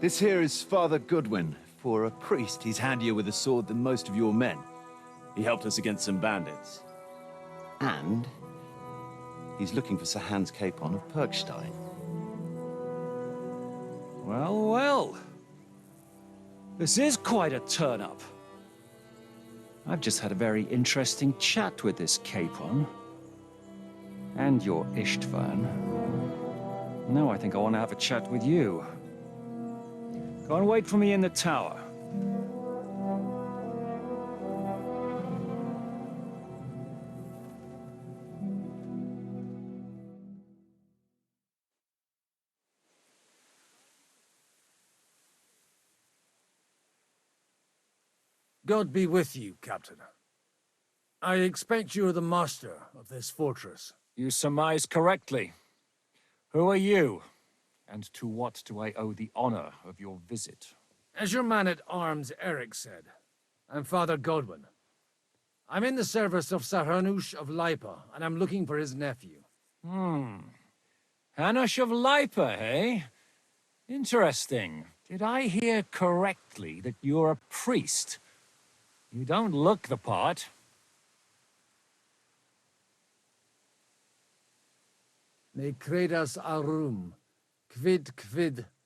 This here is Father Goodwin. For a priest, he's handier with a sword than most of your men. He helped us against some bandits. And he's looking for Sir Hans Capon of Perkstein. Well, well. This is quite a turn-up. I've just had a very interesting chat with this Capon. And your Istvan. Now I think I want to have a chat with you. Go and wait for me in the tower. God be with you, Captain. I expect you are the master of this fortress. You surmise correctly. Who are you? And to what do I owe the honor of your visit? As your man-at-arms Eric said, I'm Father Godwin. I'm in the service of Sir Hanush of Lipa, and I'm looking for his nephew. Hanush of Lipa, eh? Interesting. Did I hear correctly that you're a priest? You don't look the part. Ne credas aurum, quid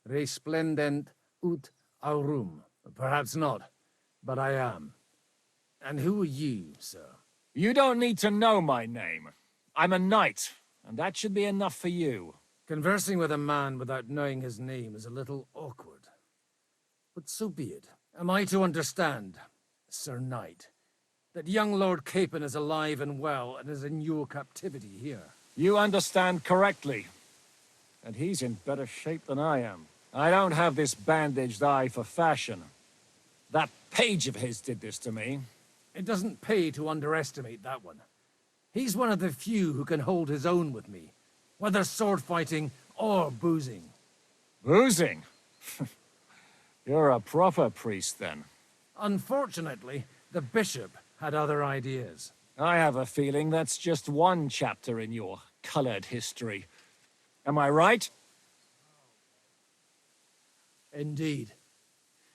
resplendent ut aurum. Perhaps not, but I am. And who are you, sir? You don't need to know my name. I'm a knight, and that should be enough for you. Conversing with a man without knowing his name is a little awkward. But so be it. Am I to understand, Sir Knight, that young Lord Capon is alive and well and is in your captivity here? You understand correctly. And he's in better shape than I am. I don't have this bandaged eye for fashion. That page of his did this to me. It doesn't pay to underestimate that one. He's one of the few who can hold his own with me, whether sword fighting or boozing. Boozing? You're a proper priest, then. Unfortunately, the bishop had other ideas. I have a feeling that's just one chapter in your colored history. Am I right? Indeed.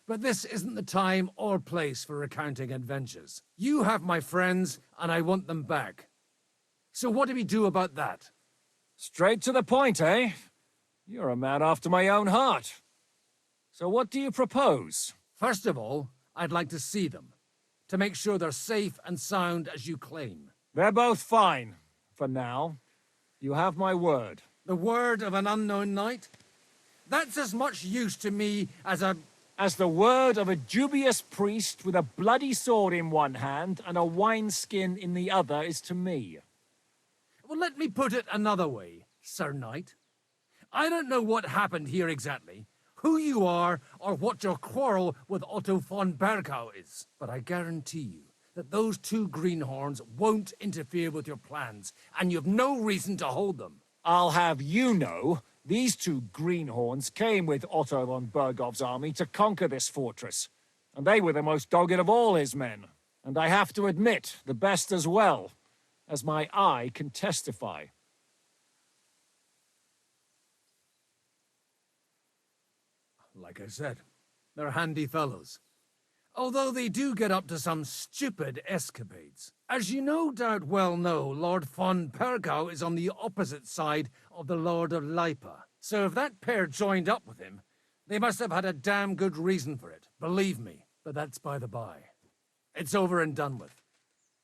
But this isn't the time or place for recounting adventures. You have my friends, and I want them back. So what do we do about that? Straight to the point, eh? You're a man after my own heart. So what do you propose? First of all, I'd like to see them, to make sure they're safe and sound as you claim. They're both fine, for now. You have my word. The word of an unknown knight? That's as much use to me as the word of a dubious priest with a bloody sword in one hand and a wineskin in the other is to me. Well, let me put it another way, Sir Knight. I don't know what happened here exactly, who you are, or what your quarrel with Otto von Bergau is. But I guarantee you that those two greenhorns won't interfere with your plans, and you have no reason to hold them. I'll have you know, these two greenhorns came with Otto von Bergau's army to conquer this fortress, and they were the most dogged of all his men. And I have to admit, the best as well, as my eye can testify. Like I said, they're handy fellows. Although they do get up to some stupid escapades. As you no doubt well know, Lord von Bergau is on the opposite side of the Lord of Lipa. So if that pair joined up with him, they must have had a damn good reason for it, believe me. But that's by the by. It's over and done with.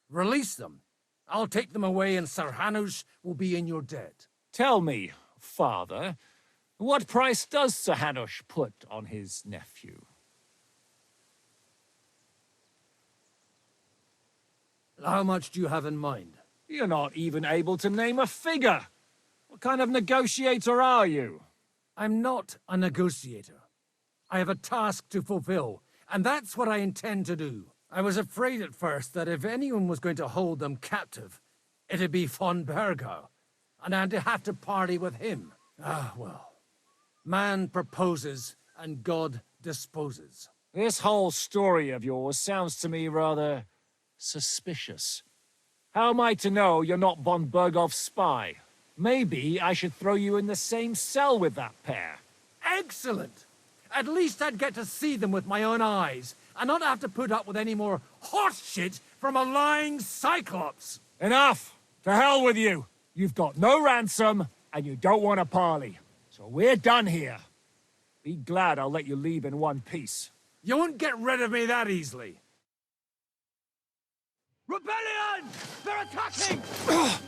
Release them. I'll take them away and Sir Hanush will be in your debt. Tell me, father, what price does Sir Hanush put on his nephew? How much do you have in mind? You're not even able to name a figure. What kind of negotiator are you? I'm not a negotiator. I have a task to fulfill, and that's what I intend to do. I was afraid at first that if anyone was going to hold them captive, it'd be von Bergau, and I'd have to party with him. Ah, well. Man proposes, and God disposes. This whole story of yours sounds to me rather suspicious. How am I to know you're not von Bergau's spy? Maybe I should throw you in the same cell with that pair. Excellent! At least I'd get to see them with my own eyes, and not have to put up with any more horse shit from a lying cyclops. Enough! To hell with you! You've got no ransom, and you don't want a parley. So we're done here. Be glad I'll let you leave in one piece. You won't get rid of me that easily. Rebellion! They're attacking! I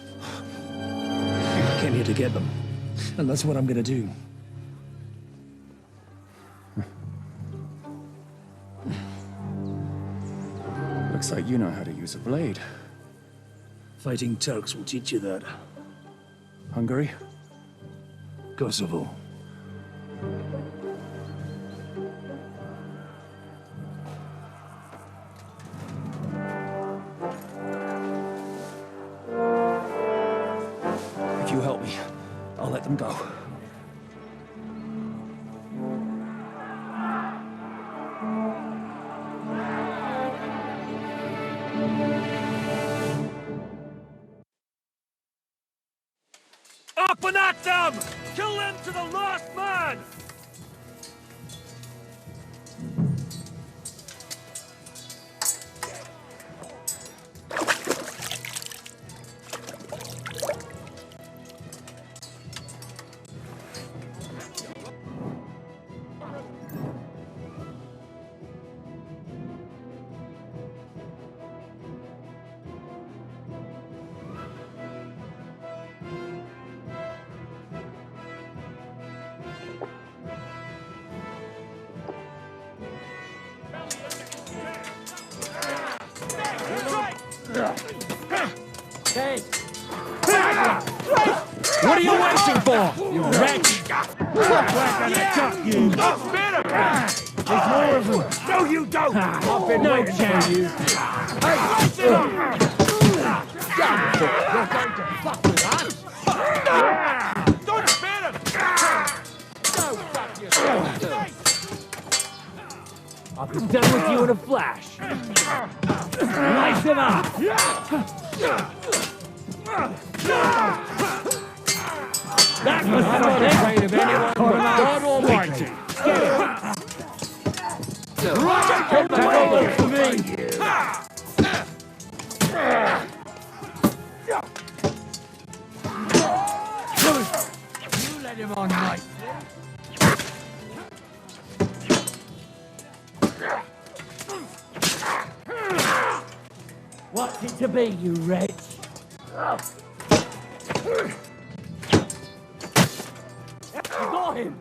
came here to get them, and that's what I'm gonna do. Looks like you know how to use a blade. Fighting Turks will teach you that. Hungary? Kosovo. If you help me, I'll let them go. Up and at them! Kill them to the last man! Hey! What are you waiting for, you wretch? There's more of them. No, you don't. I've been waiting for you. Hey! You're going to fuck with us? Don't spare him! Don't fuck yourself. I'll be done with you in a flash. Slice him up! That was not afraid of anyone but God Almighty. Get it! Right, come over to me! You let him on night. What's it to be, you wretch? You got him!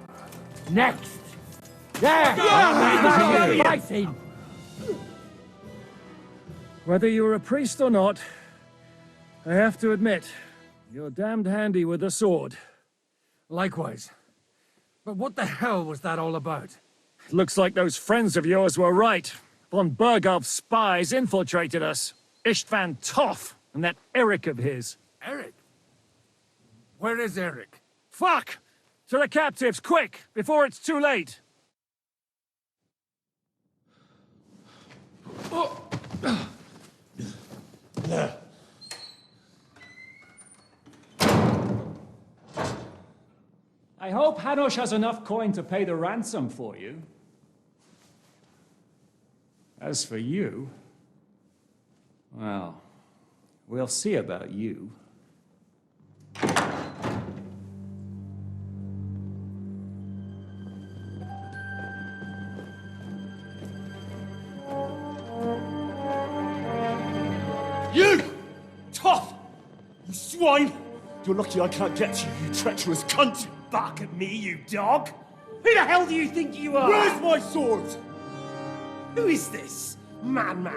Next! There! Fighting! Whether you're a priest or not, I have to admit, you're damned handy with a sword. Likewise. But what the hell was that all about? Looks like those friends of yours were right. Von Bergov's spies infiltrated us. Istvan Toff and that Eric of his. Eric? Where is Eric? Fuck! To the captives, quick, before it's too late! I hope Hanush has enough coin to pay the ransom for you. As for you, well, we'll see about you. You! Tough! You swine! You're lucky I can't get to you, you treacherous cunt! Bark at me, you dog! Who the hell do you think you are? Where's my sword? Who is this? Man.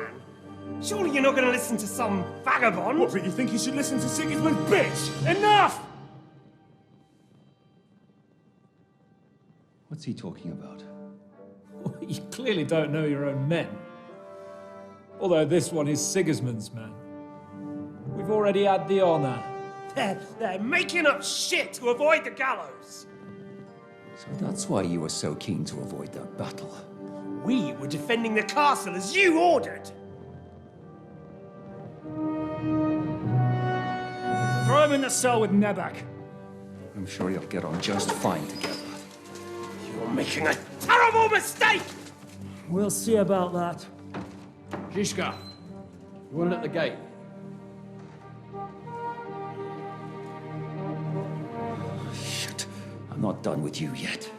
Surely you're not going to listen to some vagabond? What, but you think you should listen to Sigismund, bitch? Enough! What's he talking about? You clearly don't know your own men. Although this one is Sigismund's man. We've already had the honor. They're making up shit to avoid the gallows. So that's why you were so keen to avoid that battle. We were defending the castle as you ordered. Throw him in the cell with Nebak. I'm sure you'll get on just fine together. You're making a terrible mistake! We'll see about that. Zizka, you want at the gate? Shit, I'm not done with you yet.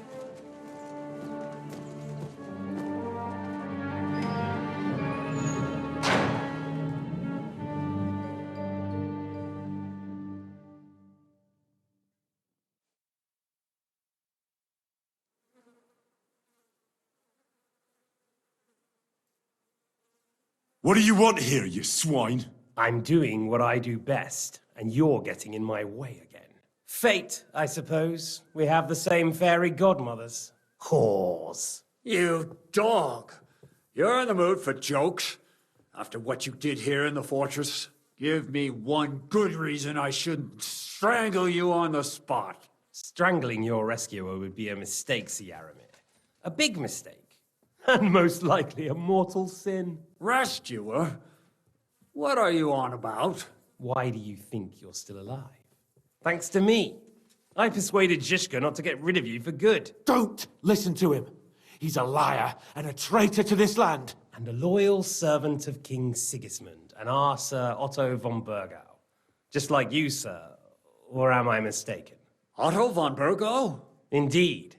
What do you want here, you swine? I'm doing what I do best, and you're getting in my way again. Fate, I suppose. We have the same fairy godmothers. Whores. You dog! You're in the mood for jokes? After what you did here in the fortress? Give me one good reason I shouldn't strangle you on the spot. Strangling your rescuer would be a mistake, Yaramir. A big mistake. And most likely a mortal sin. Rescuer? What are you on about? Why do you think you're still alive? Thanks to me. I persuaded Zizka not to get rid of you for good. Don't listen to him. He's a liar and a traitor to this land. And a loyal servant of King Sigismund and our Sir Otto von Bergau. Just like you, sir. Or am I mistaken? Otto von Bergau? Indeed.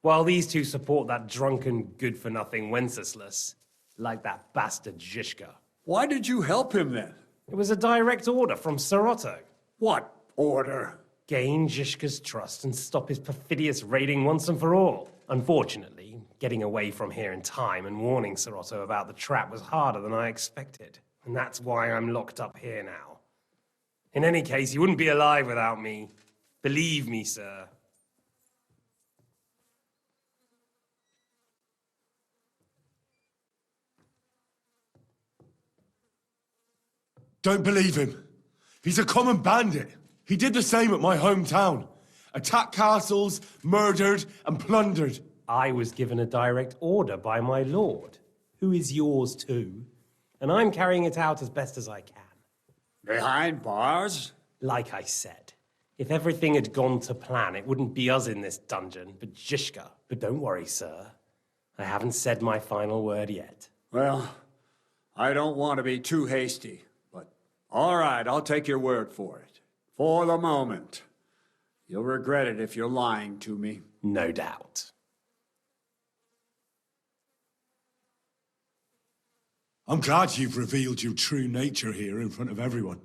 While these two support that drunken, good-for-nothing Wenceslas, like that bastard Zizka. Why did you help him then? It was a direct order from Sir Otto. What order? Gain Zizka's trust and stop his perfidious raiding once and for all. Unfortunately, getting away from here in time and warning Sir Otto about the trap was harder than I expected. and that's why I'm locked up here now. In any case, you wouldn't be alive without me. Believe me, sir. Don't believe him. He's a common bandit. He did the same at my hometown. Attacked castles, murdered, and plundered. I was given a direct order by my lord, who is yours too, and I'm carrying it out as best as I can. Behind bars? Like I said, if everything had gone to plan, it wouldn't be us in this dungeon, but Zizka. But don't worry, sir. I haven't said my final word yet. Well, I don't want to be too hasty, but all right, I'll take your word for it. For the moment. You'll regret it if you're lying to me. No doubt. I'm glad you've revealed your true nature here in front of everyone.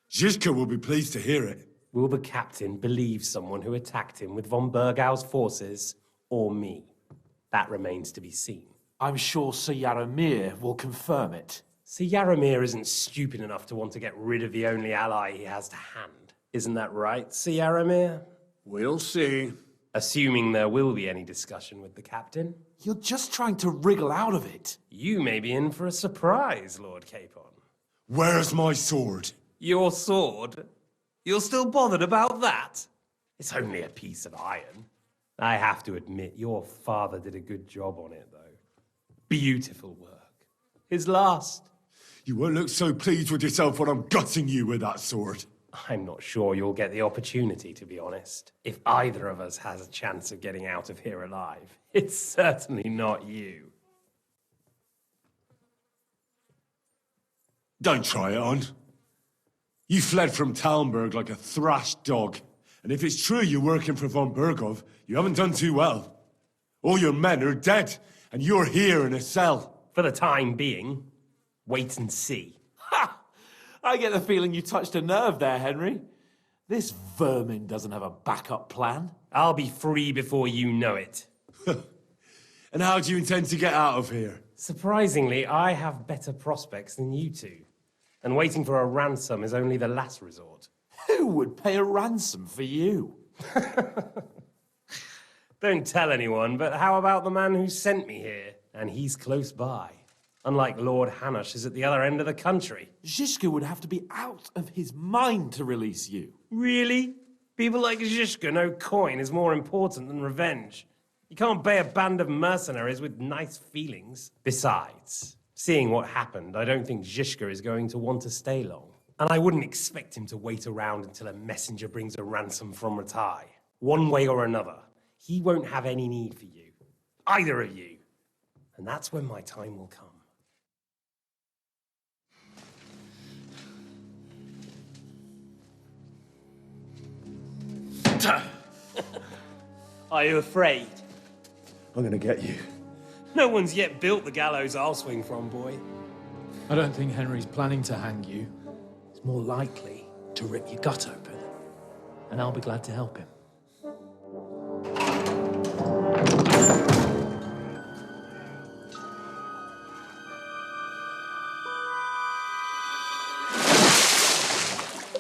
Zizka will be pleased to hear it. Will the captain believe someone who attacked him with von Bergau's forces, or me? That remains to be seen. I'm sure Sir Yaramir will confirm it. Sir Yaramir isn't stupid enough to want to get rid of the only ally he has to hand. Isn't that right, Sir Yaramir? We'll see. Assuming there will be any discussion with the captain. You're just trying to wriggle out of it. You may be in for a surprise, Lord Capon. Where's my sword? Your sword? You're still bothered about that? It's only a piece of iron. I have to admit, your father did a good job on it, though. Beautiful work. His last. You won't look so pleased with yourself when I'm gutting you with that sword. I'm not sure you'll get the opportunity, to be honest. If either of us has a chance of getting out of here alive, it's certainly not you. Don't try it on. You fled from Talmberg like a thrashed dog. And if it's true you're working for von Bergov, you haven't done too well. All your men are dead, and you're here in a cell. For the time being, wait and see. Ha! I get the feeling you touched a nerve there, Henry. This vermin doesn't have a backup plan. I'll be free before you know it. And how do you intend to get out of here? Surprisingly, I have better prospects than you two. And waiting for a ransom is only the last resort. Who would pay a ransom for you? Don't tell anyone, but how about the man who sent me here? And he's close by. Unlike Lord Hanush is at the other end of the country. Zizka would have to be out of his mind to release you. Really? People like Zizka know coin is more important than revenge. You can't pay a band of mercenaries with nice feelings. Besides, seeing what happened, I don't think Zizka is going to want to stay long. And I wouldn't expect him to wait around until a messenger brings a ransom from Ratai. One way or another, he won't have any need for you. Either of you. And that's when my time will come. Are you afraid? I'm gonna get you. No one's yet built the gallows I'll swing from, boy. I don't think Henry's planning to hang you. He's more likely to rip your gut open. And I'll be glad to help him.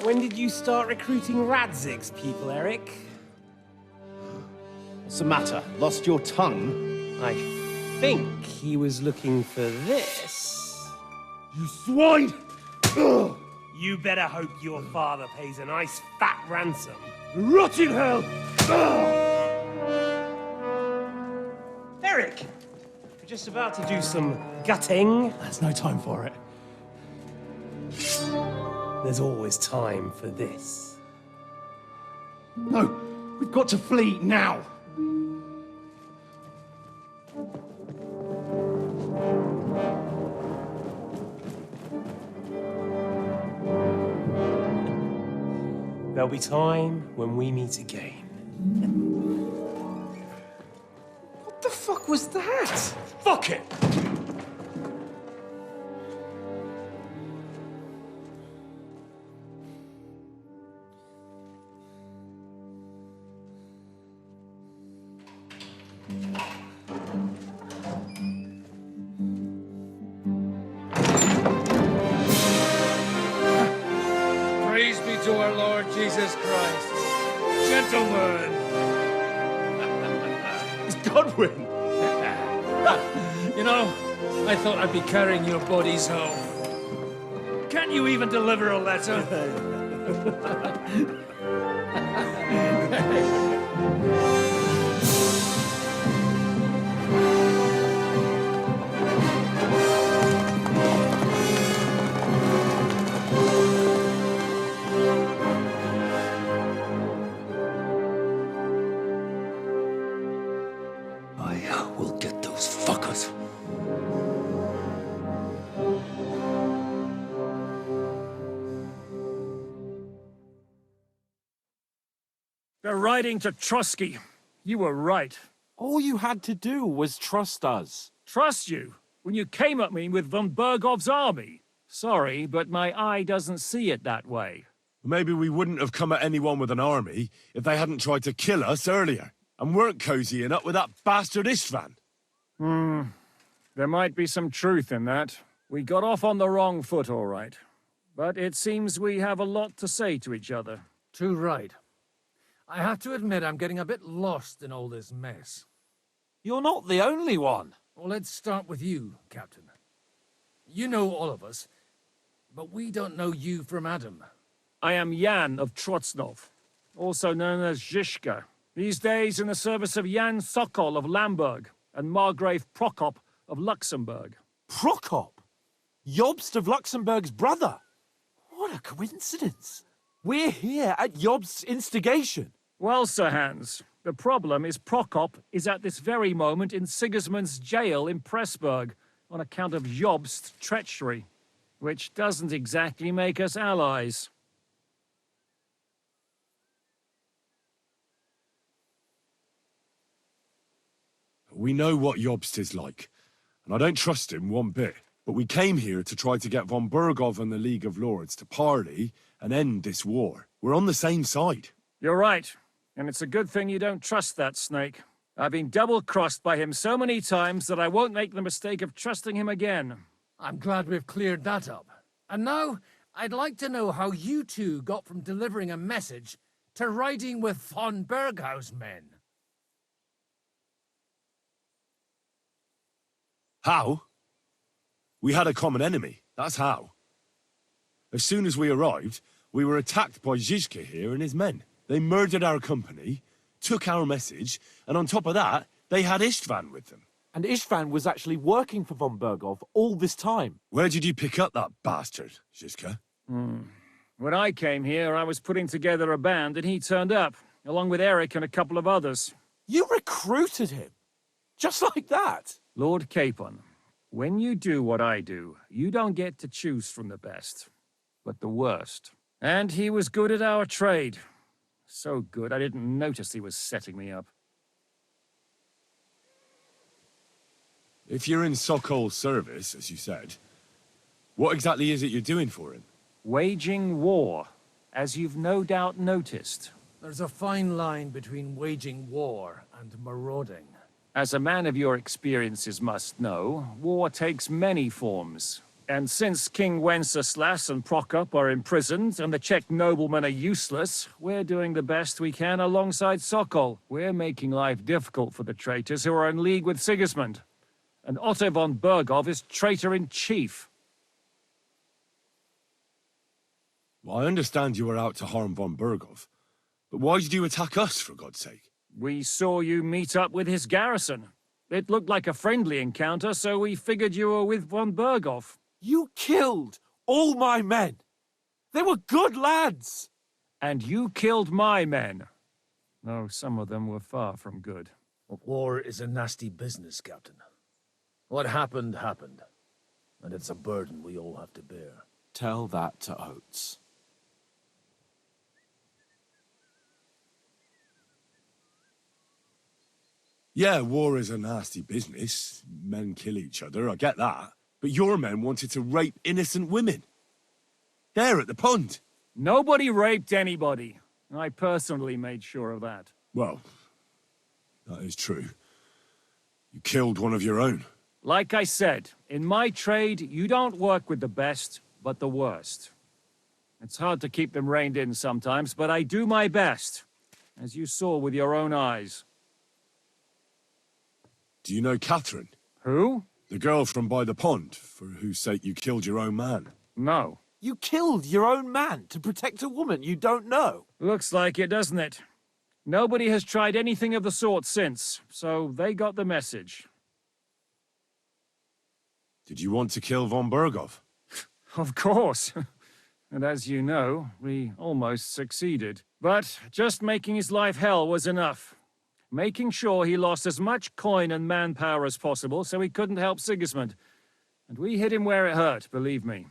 When did you start recruiting Radzig's people, Eric? What's the matter? Lost your tongue? I think he was looking for this. You swine! Ugh. You better hope your father pays a nice fat ransom. Rot in hell! Eric! We're just about to do some gutting. There's no time for it. There's always time for this. No, we've got to flee now. There'll be time when we meet again. What the fuck was that? Fuck it! Jesus Christ. Gentlemen! It's Godwin! You know, I thought I'd be carrying your bodies home. Can't you even deliver a letter? I will get those fuckers. They're riding to Trotsky. You were right. All you had to do was trust us. Trust you? When you came at me with von Bergov's army? Sorry, but my eye doesn't see it that way. Maybe we wouldn't have come at anyone with an army if they hadn't tried to kill us earlier, and weren't cozying up with that bastard Istvan. There might be some truth in that. We got off on the wrong foot, all right. But it seems we have a lot to say to each other. Too right. I have to admit I'm getting a bit lost in all this mess. You're not the only one. Well, let's start with you, Captain. You know all of us, but we don't know you from Adam. I am Jan of Trotsnov, also known as Zizka. These days in the service of Jan Sokol of Lamberg and Margrave Prokop of Luxembourg. Prokop? Jobst of Luxembourg's brother? What a coincidence. We're here at Jobst's instigation. Well, Sir Hans, the problem is Prokop is at this very moment in Sigismund's jail in Pressburg on account of Jobst's treachery, which doesn't exactly make us allies. We know what Jobst is like, and I don't trust him one bit. But we came here to try to get von Bergov and the League of Lords to parley and end this war. We're on the same side. You're right, and it's a good thing you don't trust that snake. I've been double-crossed by him so many times that I won't make the mistake of trusting him again. I'm glad we've cleared that up. And now, I'd like to know how you two got from delivering a message to riding with von Berghaus men. How? We had a common enemy, that's how. As soon as we arrived, we were attacked by Zizka here and his men. They murdered our company, took our message, and on top of that, they had Istvan with them. And Istvan was actually working for von Bergov all this time. Where did you pick up that bastard, Zizka? When I came here, I was putting together a band, and he turned up, along with Eric and a couple of others. You recruited him? Just like that? Lord Capon, when you do what I do, you don't get to choose from the best, but the worst. And he was good at our trade. So good, I didn't notice he was setting me up. If you're in Sokol's service, as you said, what exactly is it you're doing for him? Waging war, as you've no doubt noticed. There's a fine line between waging war and marauding. As a man of your experiences must know, war takes many forms. And since King Wenceslas and Prokop are imprisoned and the Czech noblemen are useless, we're doing the best we can alongside Sokol. We're making life difficult for the traitors who are in league with Sigismund. And Otto von Bergov is traitor-in-chief. Well, I understand you were out to harm von Bergov, but why did you attack us, for God's sake? We saw you meet up with his garrison. It looked like a friendly encounter, so we figured you were with von Bergov. You killed all my men. They were good lads. And you killed my men. Though some of them were far from good. War is a nasty business, Captain. What happened, happened. And it's a burden we all have to bear. Tell that to Oates. Yeah, war is a nasty business. Men kill each other, I get that. But your men wanted to rape innocent women. There at the pond. Nobody raped anybody. I personally made sure of that. Well, that is true. You killed one of your own. Like I said, in my trade, you don't work with the best, but the worst. It's hard to keep them reined in sometimes, but I do my best, as you saw with your own eyes. Do you know Catherine? Who? The girl from by the pond, for whose sake you killed your own man. No. You killed your own man to protect a woman you don't know. Looks like it, doesn't it? Nobody has tried anything of the sort since, so they got the message. Did you want to kill von Berghoff? Of course. And as you know, we almost succeeded. But just making his life hell was enough. Making sure he lost as much coin and manpower as possible so he couldn't help Sigismund. And we hit him where it hurt, believe me.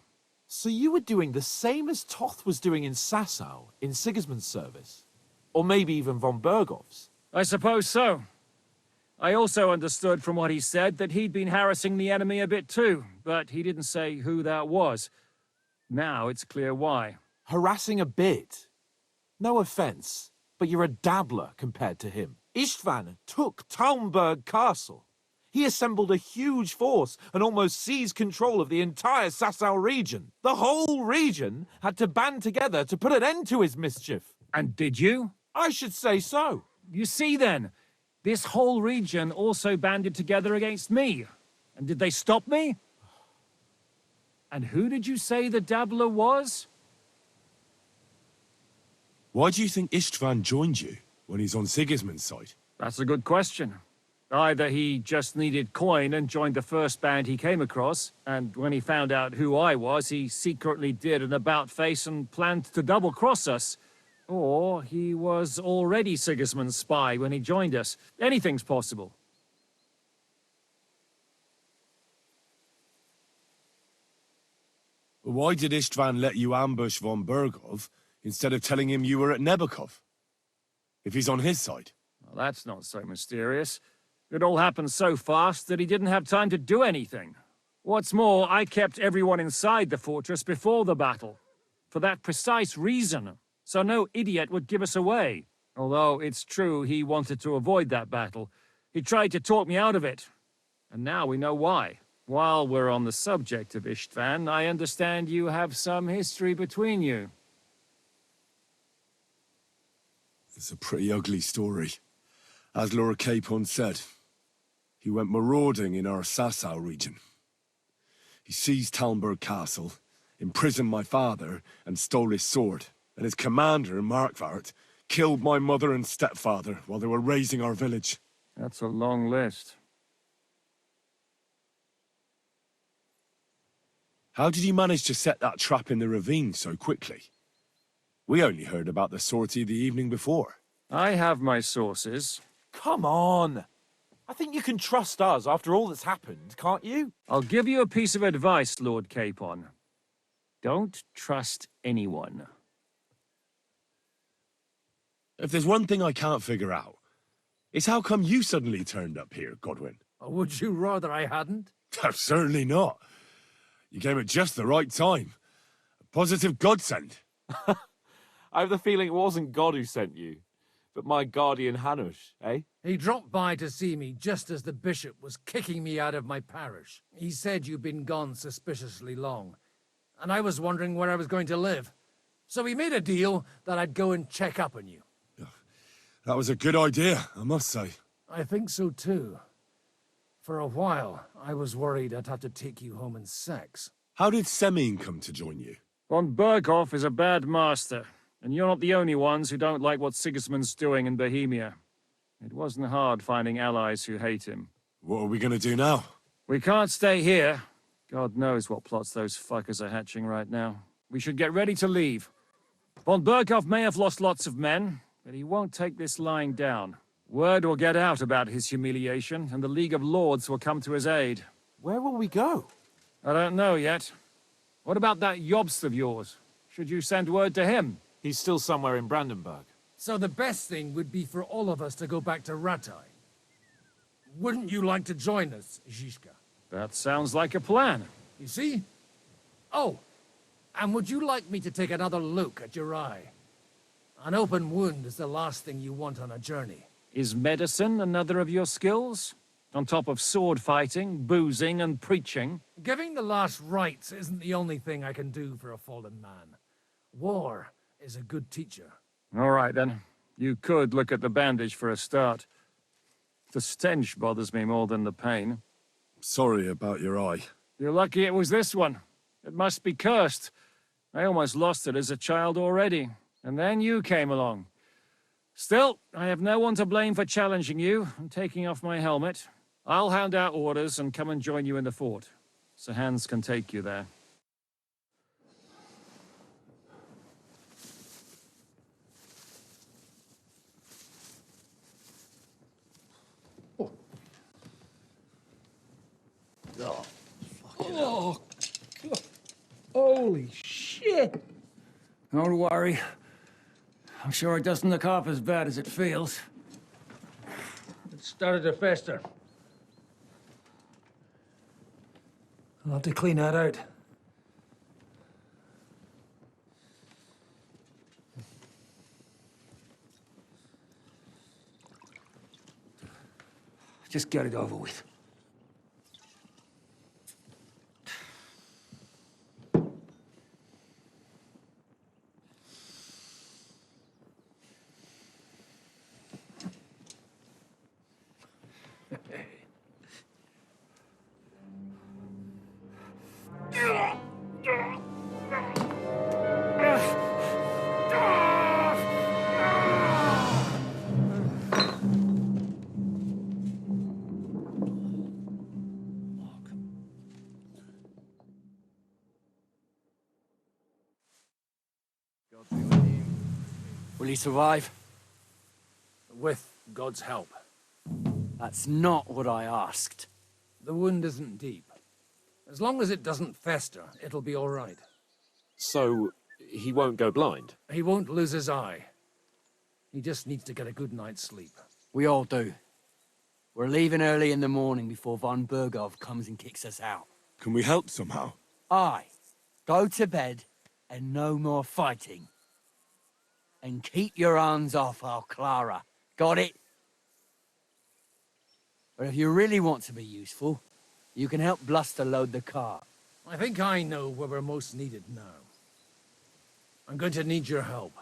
So you were doing the same as Toth was doing in Sasau, in Sigismund's service? Or maybe even von Berghoff's? I suppose so. I also understood from what he said that he'd been harassing the enemy a bit too, but he didn't say who that was. Now it's clear why. Harassing a bit? No offense, but you're a dabbler compared to him. Istvan took Talmberg Castle. He assembled a huge force and almost seized control of the entire Sasau region. The whole region had to band together to put an end to his mischief. And did you? I should say so. You see then, this whole region also banded together against me. And did they stop me? And who did you say the dabbler was? Why do you think Istvan joined you when he's on Sigismund's side? That's a good question. Either he just needed coin and joined the first band he came across, and when he found out who I was, he secretly did an about-face and planned to double-cross us. Or he was already Sigismund's spy when he joined us. Anything's possible. Why did Istvan let you ambush von Berghoff instead of telling him you were at Nebakov? If he's on his side. Well, that's not so mysterious. It all happened so fast that he didn't have time to do anything. What's more, I kept everyone inside the fortress before the battle. For that precise reason. So no idiot would give us away. Although it's true he wanted to avoid that battle. He tried to talk me out of it. And now we know why. While we're on the subject of Istvan, I understand you have some history between you. It's a pretty ugly story. As Lord Capon said, he went marauding in our Sasau region. He seized Talmberg Castle, imprisoned my father, and stole his sword. And his commander, Markvart, killed my mother and stepfather while they were raising our village. That's a long list. How did you manage to set that trap in the ravine so quickly? We only heard about the sortie the evening before. I have my sources. Come on! I think you can trust us after all that's happened, can't you? I'll give you a piece of advice, Lord Capon. Don't trust anyone. If there's one thing I can't figure out, it's how come you suddenly turned up here, Godwin? Would you rather I hadn't? Certainly not. You came at just the right time. A positive godsend. I have the feeling it wasn't God who sent you, but my guardian Hanush, eh? He dropped by to see me just as the bishop was kicking me out of my parish. He said you'd been gone suspiciously long, and I was wondering where I was going to live. So we made a deal that I'd go and check up on you. That was a good idea, I must say. I think so too. For a while, I was worried I'd have to take you home in sex. How did Semyon come to join you? Von Berghoff is a bad master, and you're not the only ones who don't like what Sigismund's doing in Bohemia. It wasn't hard finding allies who hate him. What are we gonna do now? We can't stay here. God knows what plots those fuckers are hatching right now. We should get ready to leave. Von Berghoff may have lost lots of men, but he won't take this lying down. Word will get out about his humiliation, and the League of Lords will come to his aid. Where will we go? I don't know yet. What about that Jobst of yours? Should you send word to him? He's still somewhere in Brandenburg. So the best thing would be for all of us to go back to Ratai. Wouldn't you like to join us, Zizka? That sounds like a plan. You see? Oh, and would you like me to take another look at your eye? An open wound is the last thing you want on a journey. Is medicine another of your skills? On top of sword fighting, boozing, and preaching? Giving the last rites isn't the only thing I can do for a fallen man. War is a good teacher. All right, then. You could look at the bandage for a start. The stench bothers me more than the pain. Sorry about your eye. You're lucky it was this one. It must be cursed. I almost lost it as a child already. And then you came along. Still, I have no one to blame for challenging you and taking off my helmet. I'll hand out orders and come and join you in the fort. Sir Hans can take you there. Oh, God. Holy shit! Don't worry. I'm sure it doesn't look half as bad as it feels. It started to fester. I'll have to clean that out. Just get it over with. Will he survive? With God's help. That's not what I asked. The wound isn't deep. As long as it doesn't fester, it'll be all right. So, he won't go blind? He won't lose his eye. He just needs to get a good night's sleep. We all do. We're leaving early in the morning before von Burgov comes and kicks us out. Can we help somehow? Aye. Go to bed and no more fighting. And keep your hands off our Clara. Got it? But if you really want to be useful, you can help Bluster load the cart. I think I know where we're most needed now. I'm going to need your help.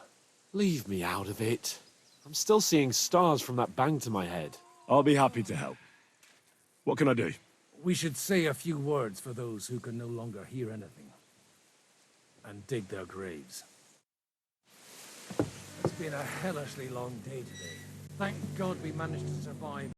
Leave me out of it. I'm still seeing stars from that bang to my head. I'll be happy to help. What can I do? We should say a few words for those who can no longer hear anything. And dig their graves. It's been a hellishly long day today. Thank God we managed to survive.